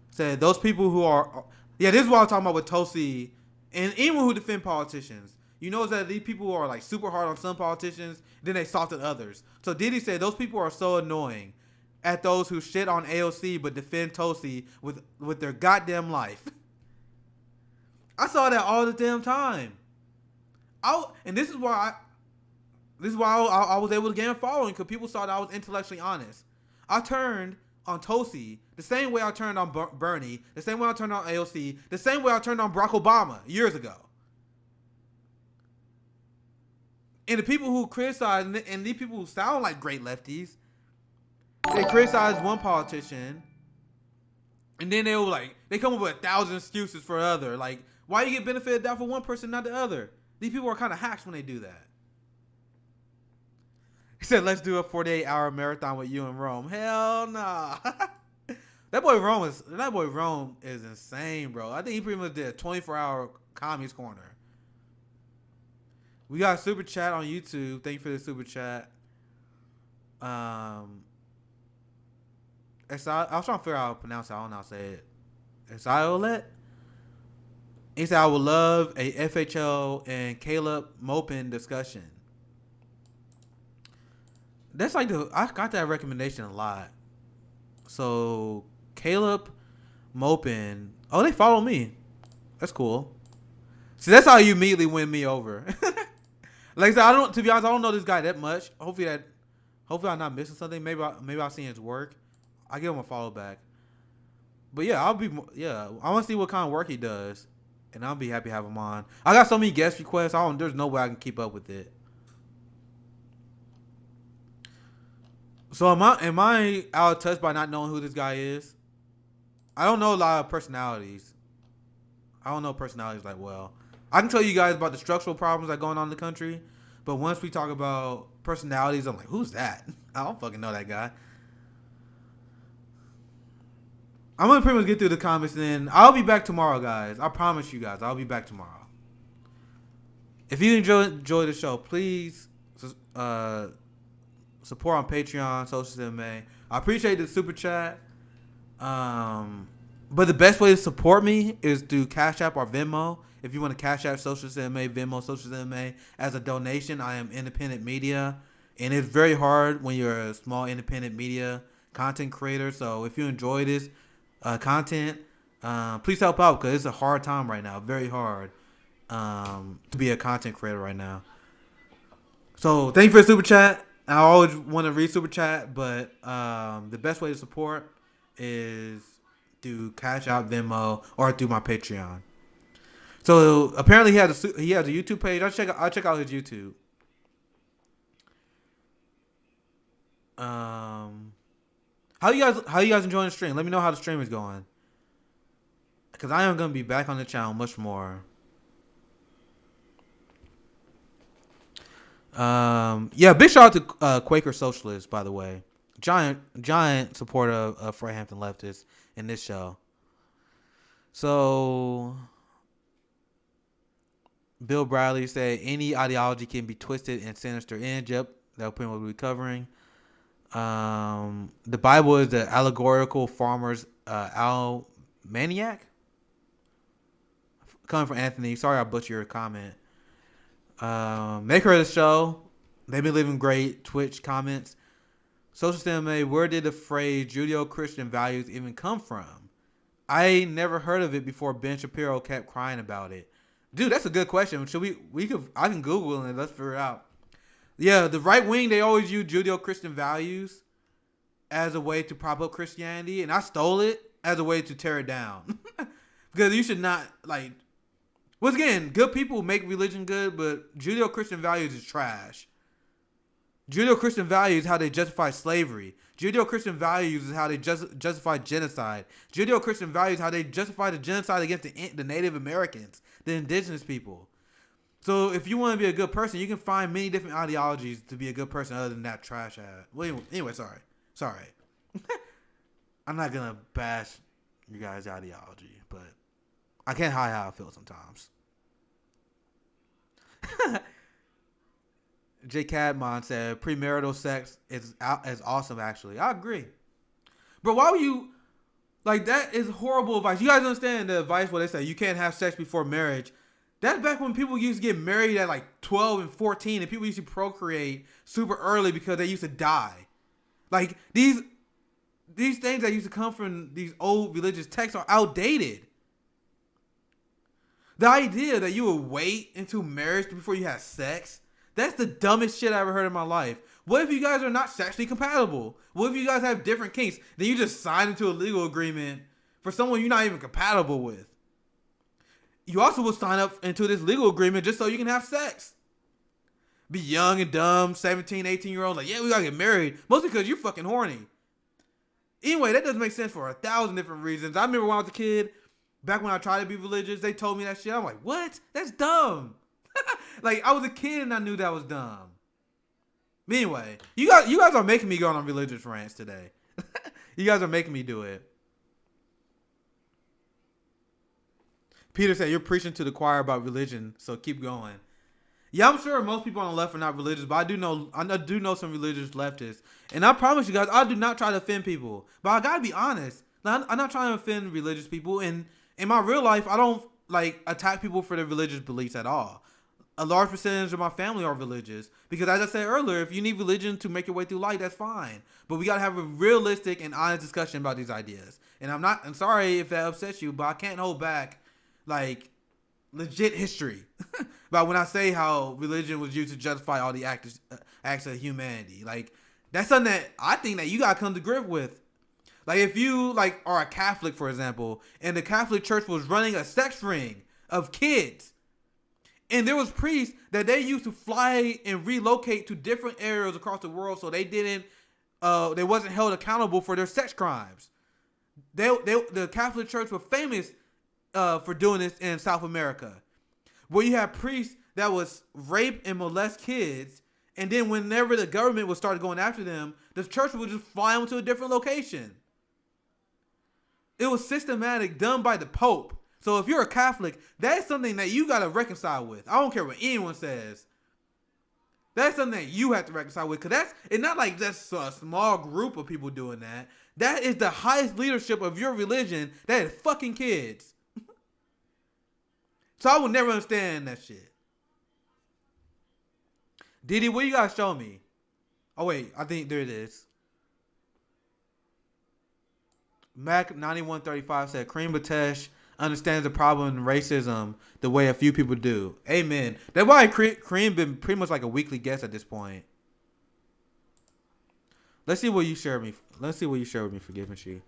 said, those people who are... Yeah, this is what I'm talking about with Tulsi and anyone who defend politicians. You know that these people who are like super hard on some politicians, then they soft at others. So Didi said those people are so annoying at those who shit on AOC but defend Tulsi with their goddamn life. I saw that all the damn time. This is why I was able to gain a following, because people saw that I was intellectually honest. I turned on Tulsi the same way I turned on Bernie, the same way I turned on AOC, the same way I turned on Barack Obama years ago. And the people who criticize, and these people who sound like great lefties, they criticize one politician, and then they come up with 1,000 excuses for the other. Like, why you get benefit of doubt for one person, not the other? These people are kind of hacks when they do that. He said, let's do a 48-hour marathon with you in Rome. Hell nah. That boy Rome is insane, bro. I think he pretty much did a 24-hour Communist Corner. We got a super chat on YouTube. Thank you for the super chat. I was trying to figure out how to pronounce it. I don't know how to say it. Esiolet? He said, I would love a FHL and Caleb Mopin discussion. That's like I got that recommendation a lot. So, Caleb Mopin. Oh, they follow me. That's cool. See, that's how you immediately win me over. Like I said, to be honest, I don't know this guy that much. Hopefully I'm not missing something. Maybe I'll see his work. I'll give him a follow back. But yeah, I want to see what kind of work he does, and I'll be happy to have him on. I got so many guest requests. There's no way I can keep up with it. So am I out of touch by not knowing who this guy is? I don't know a lot of personalities. I don't know personalities like well. I can tell you guys about the structural problems that are going on in the country, but once we talk about personalities, I'm like, who's that? I don't fucking know that guy. I'm going to pretty much get through the comments, and then I'll be back tomorrow, guys. I promise you guys, I'll be back tomorrow. If you enjoy the show, please support on Patreon, Social MMA. I appreciate the super chat. But But the best way to support me is through Cash App or Venmo. If you want to Cash App Socialist MMA, Venmo Socialist MMA as a donation, I am independent media. And it's very hard when you're a small independent media content creator. So if you enjoy this content, please help out because it's a hard time right now. Very hard to be a content creator right now. So thank you for the super chat. I always want to read super chat, but the best way to support is through Cash App, Venmo, or through my Patreon. So apparently he has a YouTube page. I'll check out his YouTube. How you guys enjoying the stream? Let me know how the stream is going. Because I am gonna be back on the channel much more. Big shout out to Quaker Socialist, by the way. Giant supporter of Hampton leftists in this show. So Bill Bradley said any ideology can be twisted and sinister ends. Yep, that'll pretty much be covering. The Bible is the allegorical farmer's almanac. Coming from Anthony. Sorry I butchered your comment. Maker of the show. They've been living great. Twitch comments. Social MMA, where did the phrase Judeo-Christian values even come from? I never heard of it before Ben Shapiro kept crying about it. Dude, that's a good question. I can Google it. Let's figure it out. Yeah, the right wing, they always use Judeo-Christian values as a way to prop up Christianity. And I stole it as a way to tear it down. Because you should not, once again, good people make religion good, but Judeo-Christian values is trash. Judeo-Christian values is how they justify slavery. Judeo-Christian values is how they justify genocide. Judeo-Christian values is how they justify the genocide against the Native Americans, the indigenous people. So if you want to be a good person, you can find many different ideologies to be a good person other than that trash ad. Well, anyway, sorry. I'm not going to bash you guys' ideology, but I can't hide how I feel sometimes. J. Cadmon said premarital sex is awesome. Actually, I agree. But why would you that? Is horrible advice. You guys understand the advice where they say you can't have sex before marriage? That's back when people used to get married at 12 and 14, and people used to procreate super early because they used to die. These things that used to come from these old religious texts are outdated. The idea that you would wait until marriage before you have sex, that's the dumbest shit I ever heard in my life. What if you guys are not sexually compatible? What if you guys have different kinks? Then you just sign into a legal agreement for someone you're not even compatible with. You also will sign up into this legal agreement just so you can have sex. Be young and dumb, 17, 18-year-old, we gotta get married. Mostly because you're fucking horny. Anyway, that doesn't make sense for 1,000 different reasons. I remember when I was a kid, back when I tried to be religious, they told me that shit. I'm like, what? That's dumb. I was a kid and I knew that was dumb. But anyway, you guys are making me go on religious rants today. You guys are making me do it. Peter said, you're preaching to the choir about religion, so keep going. Yeah, I'm sure most people on the left are not religious, but I do know some religious leftists. And I promise you guys, I do not try to offend people. But I gotta be honest. I'm not trying to offend religious people. And in my real life, I don't attack people for their religious beliefs at all. A large percentage of my family are religious. Because as I said earlier, if you need religion to make your way through life, that's fine. But we gotta have a realistic and honest discussion about these ideas. And I'm sorry if that upsets you, but I can't hold back legit history about when I say how religion was used to justify all the acts of humanity. That's something that I think that you gotta come to grip with. If you are a Catholic, for example, and the Catholic Church was running a sex ring of kids, and there was priests that they used to fly and relocate to different areas across the world so they wasn't held accountable for their sex crimes. The Catholic Church was famous for doing this in South America, where you have priests that was rape and molest kids, and then whenever the government would start going after them, the church would just fly them to a different location. It was systematic, done by the Pope. So if you're a Catholic, that's something that you gotta reconcile with. I don't care what anyone says. That's something that you have to reconcile with, because it's not like just a small group of people doing that. That is the highest leadership of your religion. That is fucking kids. So I will never understand that shit. Diddy, what you gotta show me? Oh wait, I think there it is. Mac 9135 said Kareem Batesh understands the problem in racism the way a few people do. Amen. That's why Kareem been pretty much like a weekly guest at this point. Let's see what you share with me. Let's see what you share with me for Givenchy.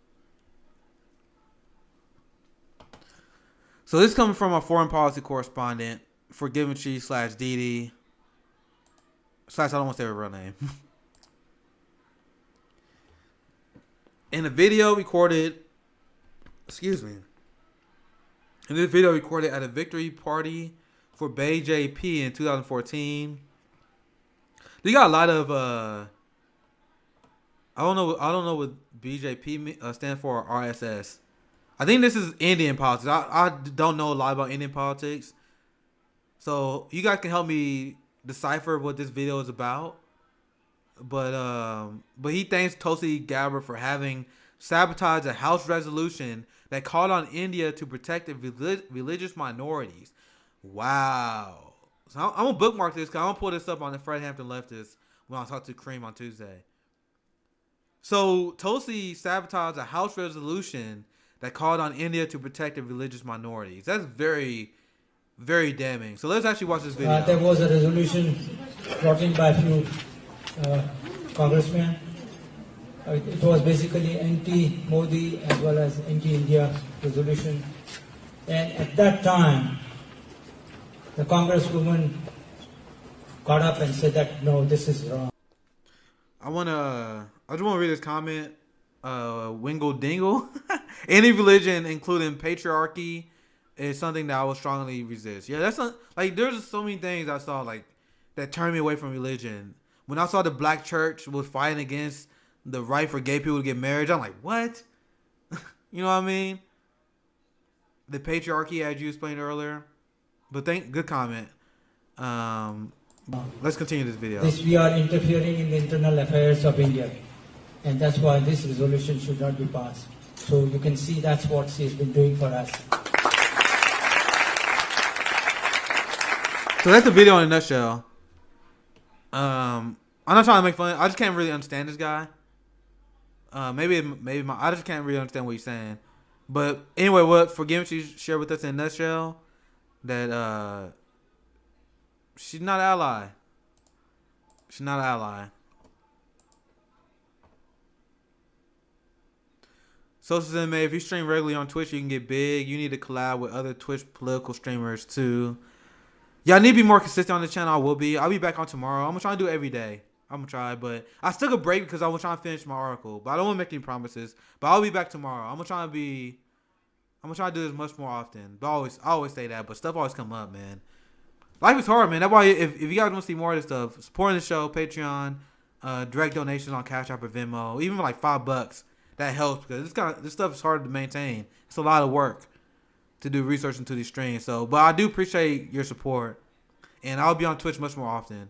So this is coming from our foreign policy correspondent for Givenchy / Didi / I don't want to say her real name. In a video recorded, in this video recorded at a victory party for Bay JP in 2014, they got a lot of I don't know what BJP stand for, or RSS. I think this is Indian politics. I don't know a lot about Indian politics, so you guys can help me decipher what this video is about. But he thanks Tulsi Gabbard for having sabotaged a House resolution that called on India to protect the religious minorities. Wow. So I'm gonna bookmark this because I'm gonna pull this up on the Fred Hampton Leftist when I talk to Kareem on Tuesday. So Tulsi sabotaged a House resolution that called on India to protect the religious minorities. That's very, very damning. So let's actually watch this video. There was a resolution brought in by a few congressmen. It was basically anti-Modi as well as anti-India resolution. And at that time, the congresswoman got up and said that, no, this is wrong. I just want to read this comment. Wingle Dingle. Any religion, including patriarchy, is something that I will strongly resist. Yeah, that's not, like, there's just so many things I saw like that turned me away from religion. When I saw the black church was fighting against the right for gay people to get married, I'm like, what? You know what I mean? The patriarchy, as you explained earlier. But good comment. Let's continue this video. We are interfering in the internal affairs of India. And that's why this resolution should not be passed. So you can see that's what she has been doing for us. So that's the video in a nutshell. I'm not trying to make fun. I just can't really understand this guy. Maybe I just can't really understand what he's saying. But anyway, what for Givenchy shared with us in a nutshell that she's not an ally. She's not an ally. Socialism, if you stream regularly on Twitch, you can get big. You need to collab with other Twitch political streamers too. Y'all need to be more consistent on the channel. I will be. I'll be back on tomorrow. I'm gonna try to do it every day. I'm gonna try, but I took a break because I was trying to finish my article. But I don't want to make any promises. But I'll be back tomorrow. I'm gonna try to do this much more often. But I always say that. But stuff always come up, man. Life is hard, man. That's why if you guys want to see more of this stuff, supporting the show, Patreon, direct donations on Cash App or Venmo, even for like $5, that helps because this stuff is hard to maintain. It's a lot of work to do research into these streams. So, but I do appreciate your support, and I'll be on Twitch much more often.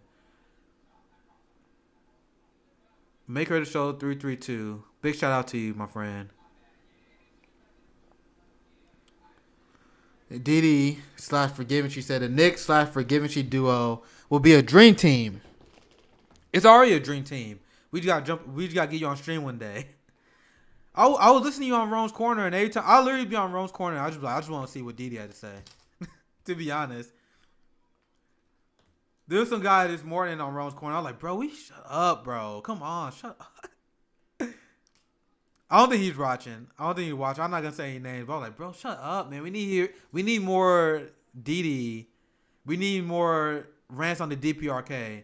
Maker of the show 332. Big shout out to you, my friend. Didi / Forgiven, she said the Nick / Forgiven she duo will be a dream team. It's already a dream team. We just gotta get you on stream one day. I was listening to you on Rome's Corner, and every time I literally be on Rome's Corner, I just want to see what Didi had to say. To be honest, there was some guy this morning on Rome's Corner. I was like, bro, shut up, bro. Come on, shut up. I don't think he's watching. I'm not gonna say any names, but I was like, bro, shut up, man. We need more Didi. We need more rants on the DPRK.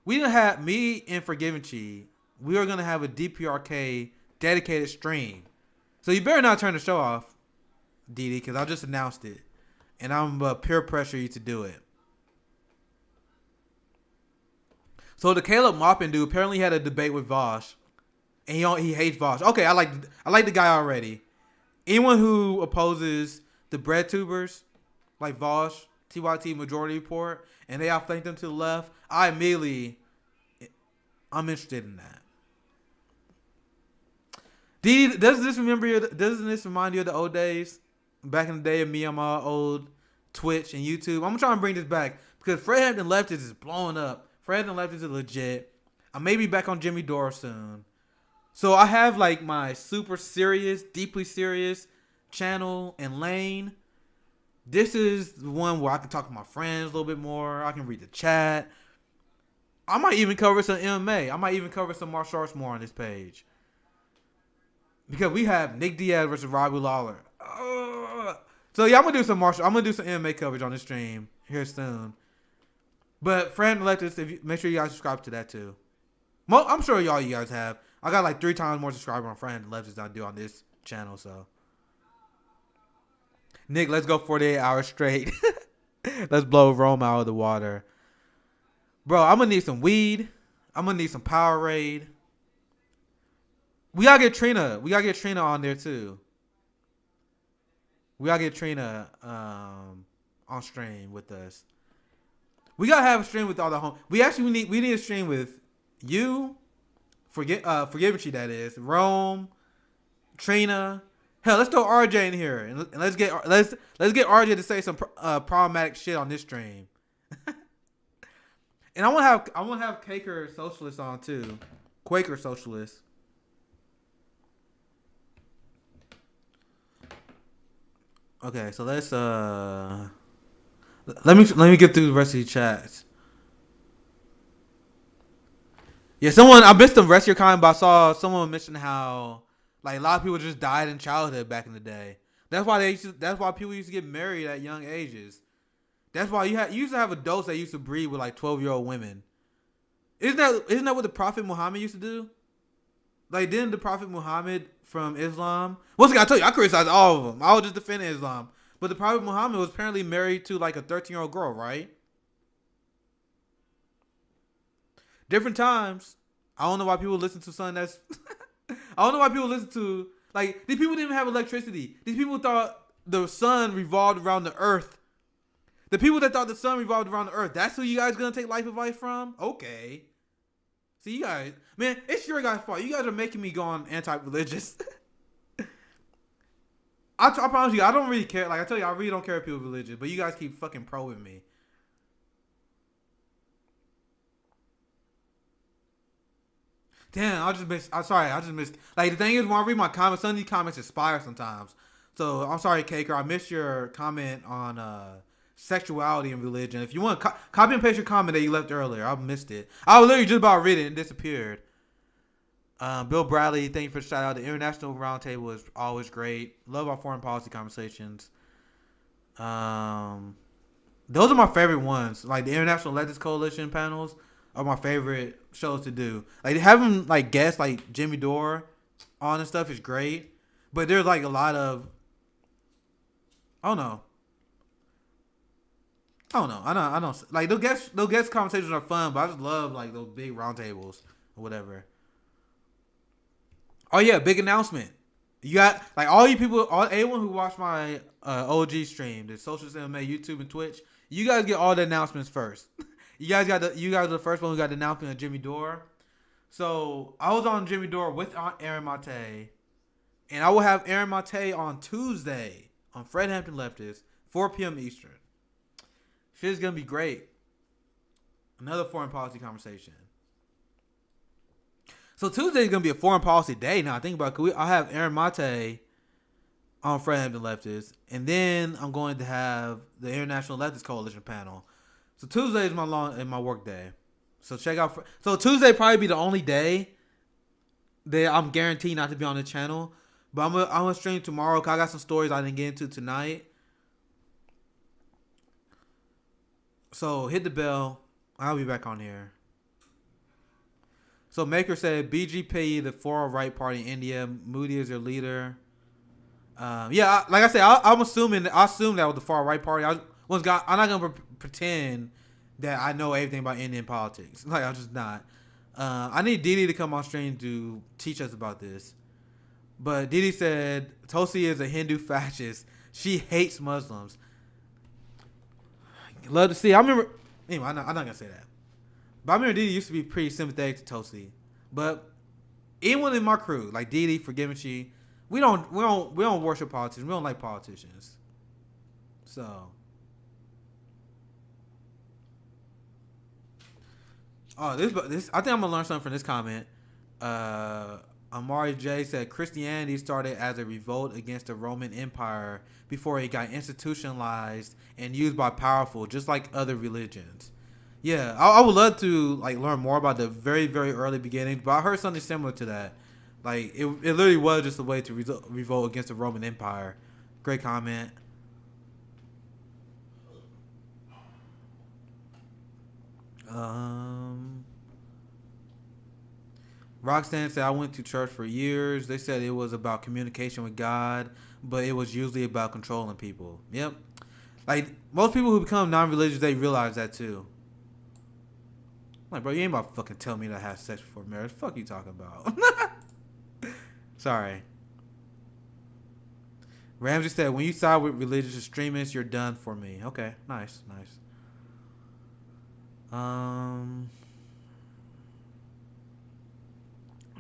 We gonna have me and Forgiven Chi. We are gonna have a DPRK dedicated stream. So you better not turn the show off, Didi, because I just announced it, and I'm peer pressure you to do it. So the Caleb Maupin dude apparently had a debate with Vosh. And he hates Vosh. Okay, I like the guy already. Anyone who opposes the bread tubers, like Vosh, TYT Majority Report, and they outflanked them to the left, I'm interested in that. Doesn't this remind you of the old days? Back in the day of me on my old Twitch and YouTube. I'm trying to bring this back because Fred Hampton Leftists is blowing up. Fred Hampton Leftists is legit. I may be back on Jimmy Dore soon. So I have like my super serious, deeply serious channel and lane. This is the one where I can talk to my friends a little bit more. I can read the chat. I might even cover some MMA. I might even cover some martial arts more on this page. Because we have Nick Diaz versus Robbie Lawler. So yeah, I'm gonna do some MMA coverage on this stream here soon. But friend Leftists, make sure you guys subscribe to that too. I'm sure you guys have. I got like 3 times more subscribers on friend Leftists than I do on this channel. So Nick, let's go 48 hours straight. Let's blow Rome out of the water. Bro, I'm gonna need some weed. I'm gonna need some Powerade. We gotta get Trina. On there too. We gotta get Trina on stream with us. We gotta have a stream with all the home. We need a stream with you, Forgivechi, that is, Rome, Trina. Hell, let's throw RJ in here and let's get RJ to say some problematic shit on this stream. And I want to have Quaker Socialist on too. Quaker Socialist. Okay, so let's let me get through the rest of the chats. Yeah, I missed the rest of your comment, but I saw someone mention how like a lot of people just died in childhood back in the day. That's why people used to get married at young ages. That's why you used to have adults that used to breed with like 12-year-old women. Isn't that what the Prophet Muhammad used to do? Like, didn't the Prophet Muhammad from Islam? Once again, I tell you, I criticize all of them. I was just defending Islam. But the Prophet Muhammad was apparently married to like a 13-year-old girl, right? Different times. I don't know why people listen to something that's... I don't know why people listen to... Like, these people didn't even have electricity. These people thought the sun revolved around the earth. The people that thought the sun revolved around the earth, that's who you guys gonna take life advice from? Okay. See, you guys... Man, it's your guys' fault. You guys are making me go on anti-religious. I promise you, I don't really care. Like I tell you, I really don't care if people are religious, but you guys keep fucking probing me. Damn, I just missed. Like, the thing is, when I read my comments, some of these comments expire sometimes. So, I'm sorry, Kaker. I missed your comment on sexuality and religion. If you want to copy and paste your comment that you left earlier, I missed it. I was literally just about to read it and disappeared. Bill Bradley, thank you for the shout out. The International Roundtable is always great. Love our foreign policy conversations. Those are my favorite ones. Like, the International Leftist Coalition panels are my favorite shows to do. Like, having like guests like Jimmy Dore on and stuff is great. But there's like a lot of... I don't know. I don't like those guest conversations are fun, but I just love like those big roundtables or whatever. Oh yeah, big announcement. You got like all you people, anyone who watched my OG stream, the Socialist MMA, YouTube, and Twitch. You guys get all the announcements first. You guys are the first one who got the announcement of Jimmy Dore. So I was on Jimmy Dore with Aaron Mate, and I will have Aaron Mate on Tuesday on Fred Hampton Leftist, 4 p.m. Eastern. Shit's gonna be great. Another foreign policy conversation. So Tuesday is gonna be a foreign policy day. Now I think about it, I have Aaron Mate on Fred Hampton Leftist, and then I'm going to have the International Leftist Coalition panel. So Tuesday is my work day. So check out. So Tuesday probably be the only day that I'm guaranteed not to be on the channel. But I'm gonna stream tomorrow because I got some stories I didn't get into tonight. So hit the bell. I'll be back on here. So Maker said BGP, the far right party in India. Modi is their leader. Yeah, like I said, I assume that was the far right party. I'm not gonna pretend that I know everything about Indian politics. Like, I'm just not. I need Didi to come on stream to teach us about this. But Didi said Tulsi is a Hindu fascist. She hates Muslims. Love to see. I remember. Anyway, I'm not gonna say that. But I remember Didi used to be pretty sympathetic to Tulsi. But anyone in my crew, like Didi, Forgiving She, we don't worship politicians. We don't like politicians. So. Oh, this I think I'm gonna learn something from this comment. Amari J said Christianity started as a revolt against the Roman Empire before it got institutionalized and used by powerful, just like other religions. Yeah, I would love to like learn more about the very very early beginnings, but I heard something similar to that. Like it literally was just a way to revolt against the Roman Empire. Great comment. Roxanne said, I went to church for years. They said it was about communication with God, but it was usually about controlling people. Yep. Like, most people who become non-religious, they realize that too. Like, bro, you ain't about to fucking tell me to have sex before marriage. Fuck you talking about. Sorry. Ramsey said, when you side with religious extremists, you're done for me. Okay, nice.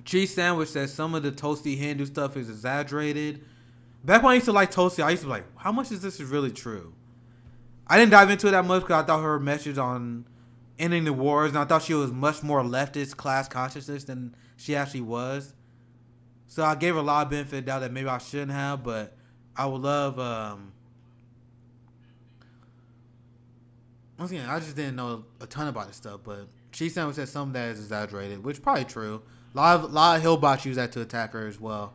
Cheese Sandwich says some of the Tulsi Hindu stuff is exaggerated. Back when I used to like Tulsi, I used to be like, how much is this really true? I didn't dive into it that much because I thought her message on ending the wars, and I thought she was much more leftist class consciousness than she actually was. So I gave her a lot of benefit of doubt that maybe I shouldn't have, but I would love... once again, I just didn't know a ton about this stuff, but Cheese Sandwich said some of that is exaggerated, which is probably true. A lot of Hillbots use that to attack her as well.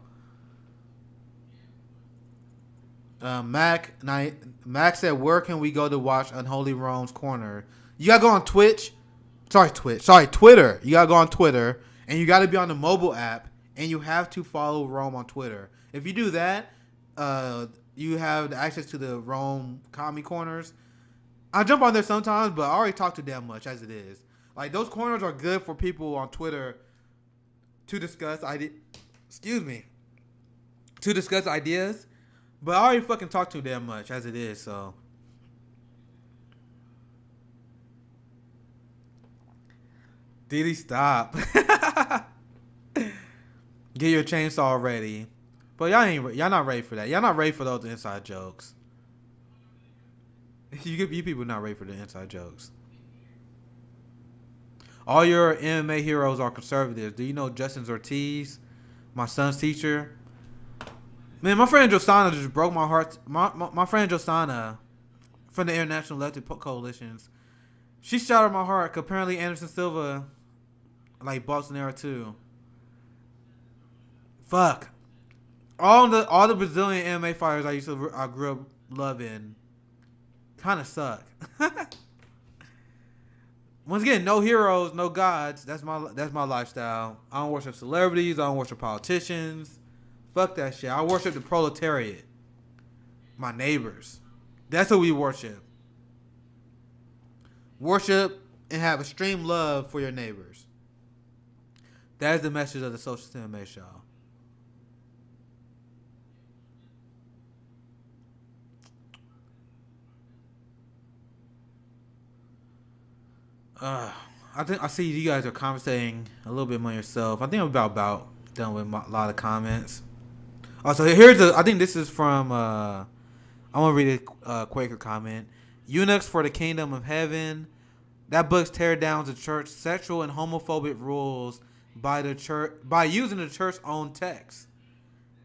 Mac said, where can we go to watch Unholy Rome's Corner? You gotta go on Twitch. Twitter. You gotta go on Twitter, and you gotta be on the mobile app, and you have to follow Rome on Twitter. If you do that, you have access to the Rome comedy corners. I jump on there sometimes, but I already talk too damn much as it is. Like, those corners are good for people on Twitter to discuss ideas, but I already fucking talk too damn much as it is, so. Didi, stop. Get your chainsaw ready. But y'all not ready for that. Y'all not ready for those inside jokes. You people not ready for the inside jokes. All your MMA heroes are conservatives. Do you know Justin Ortiz, my son's teacher? Man, my friend Josana just broke my heart. My friend Josana from the International Lefty Coalitions, she shattered my heart. Apparently Anderson Silva like Bolsonaro too. Fuck. All the Brazilian MMA fighters I grew up loving kind of suck. Once again, no heroes, no gods. That's my lifestyle. I don't worship celebrities. I don't worship politicians. Fuck that shit. I worship the proletariat. My neighbors. That's who we worship. Worship and have extreme love for your neighbors. That is the message of the Socialist MMA show. I think I see you guys are conversating a little bit more yourself. I think I'm about done with a lot of comments. Also, I think this is from, I want to read a Quaker comment. Eunuchs for the Kingdom of Heaven. That book tears down the church sexual and homophobic rules by the church by using the church's own text.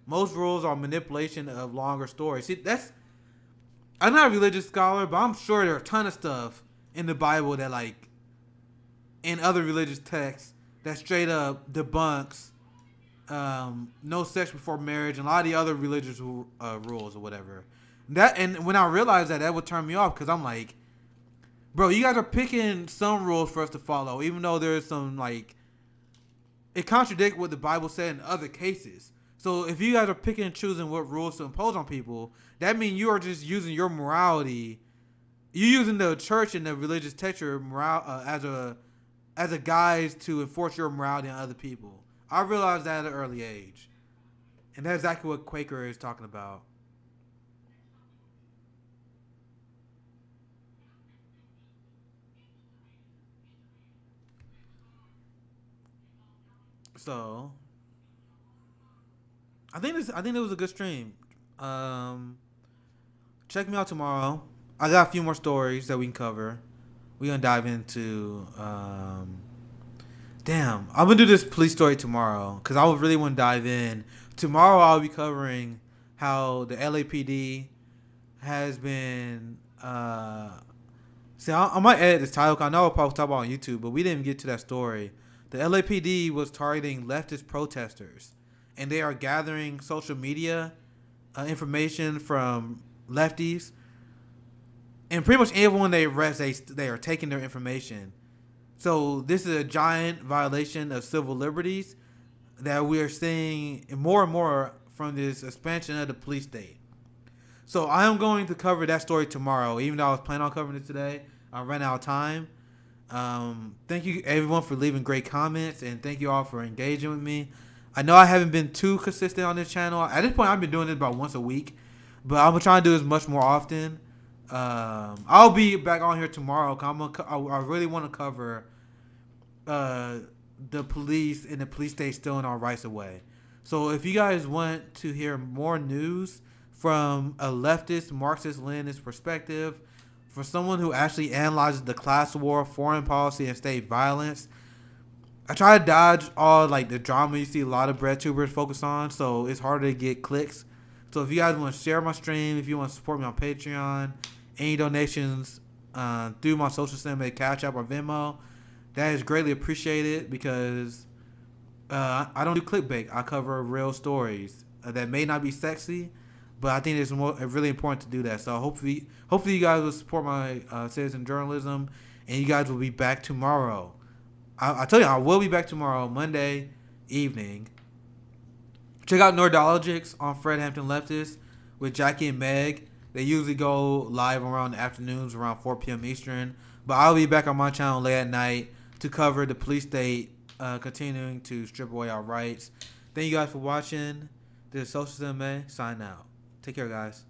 Most rules are manipulation of longer stories. See, I'm not a religious scholar, but I'm sure there are a ton of stuff in the Bible that like in other religious texts that straight up debunks no sex before marriage and a lot of the other religious rules or whatever. And when I realized that would turn me off because I'm like, bro, you guys are picking some rules for us to follow, even though there's some like it contradicts what the Bible said in other cases. So if you guys are picking and choosing what rules to impose on people, that means you are just using your morality. You're using the church and the religious text as a guise to enforce your morality on other people. I realized that at an early age. And that's exactly what Quaker is talking about. So I think it was a good stream. Check me out tomorrow. I got a few more stories that we can cover. We're gonna dive into. Damn, I'm gonna do this police story tomorrow because I would really want to dive in. Tomorrow I'll be covering how the LAPD has been. See, I might edit this title. 'Cause I know I'll probably talk about it on YouTube, but we didn't get to that story. The LAPD was targeting leftist protesters, and they are gathering social media information from lefties, and pretty much everyone they arrest, they are taking their information. So this is a giant violation of civil liberties that we are seeing more and more from this expansion of the police state. So I am going to cover that story tomorrow, even though I was planning on covering it today. I ran out of time. Thank you everyone for leaving great comments, and thank you all for engaging with me. I know I haven't been too consistent on this channel. At this point, I've been doing it about once a week, but I'm gonna try to do this much more often. I'll be back on here tomorrow. 'Cause I really want to cover the police and the police state stealing our rights away. So if you guys want to hear more news from a leftist, Marxist-Leninist perspective, for someone who actually analyzes the class war, foreign policy, and state violence, I try to dodge all like the drama you see a lot of bread tubers focus on, so it's harder to get clicks. So if you guys want to share my stream, if you want to support me on Patreon, any donations through my social media, Cash App or Venmo, that is greatly appreciated because I don't do clickbait. I cover real stories that may not be sexy, but I think it's really important to do that. So hopefully you guys will support my citizen journalism, and you guys will be back tomorrow. I tell you, I will be back tomorrow, Monday evening. Check out Nerdologics on Fred Hampton Leftist with Jackie and Meg. They usually go live around the afternoons, around 4 p.m. Eastern. But I'll be back on my channel late at night to cover the police state continuing to strip away our rights. Thank you guys for watching. This is Social Cinema. Sign out. Take care, guys.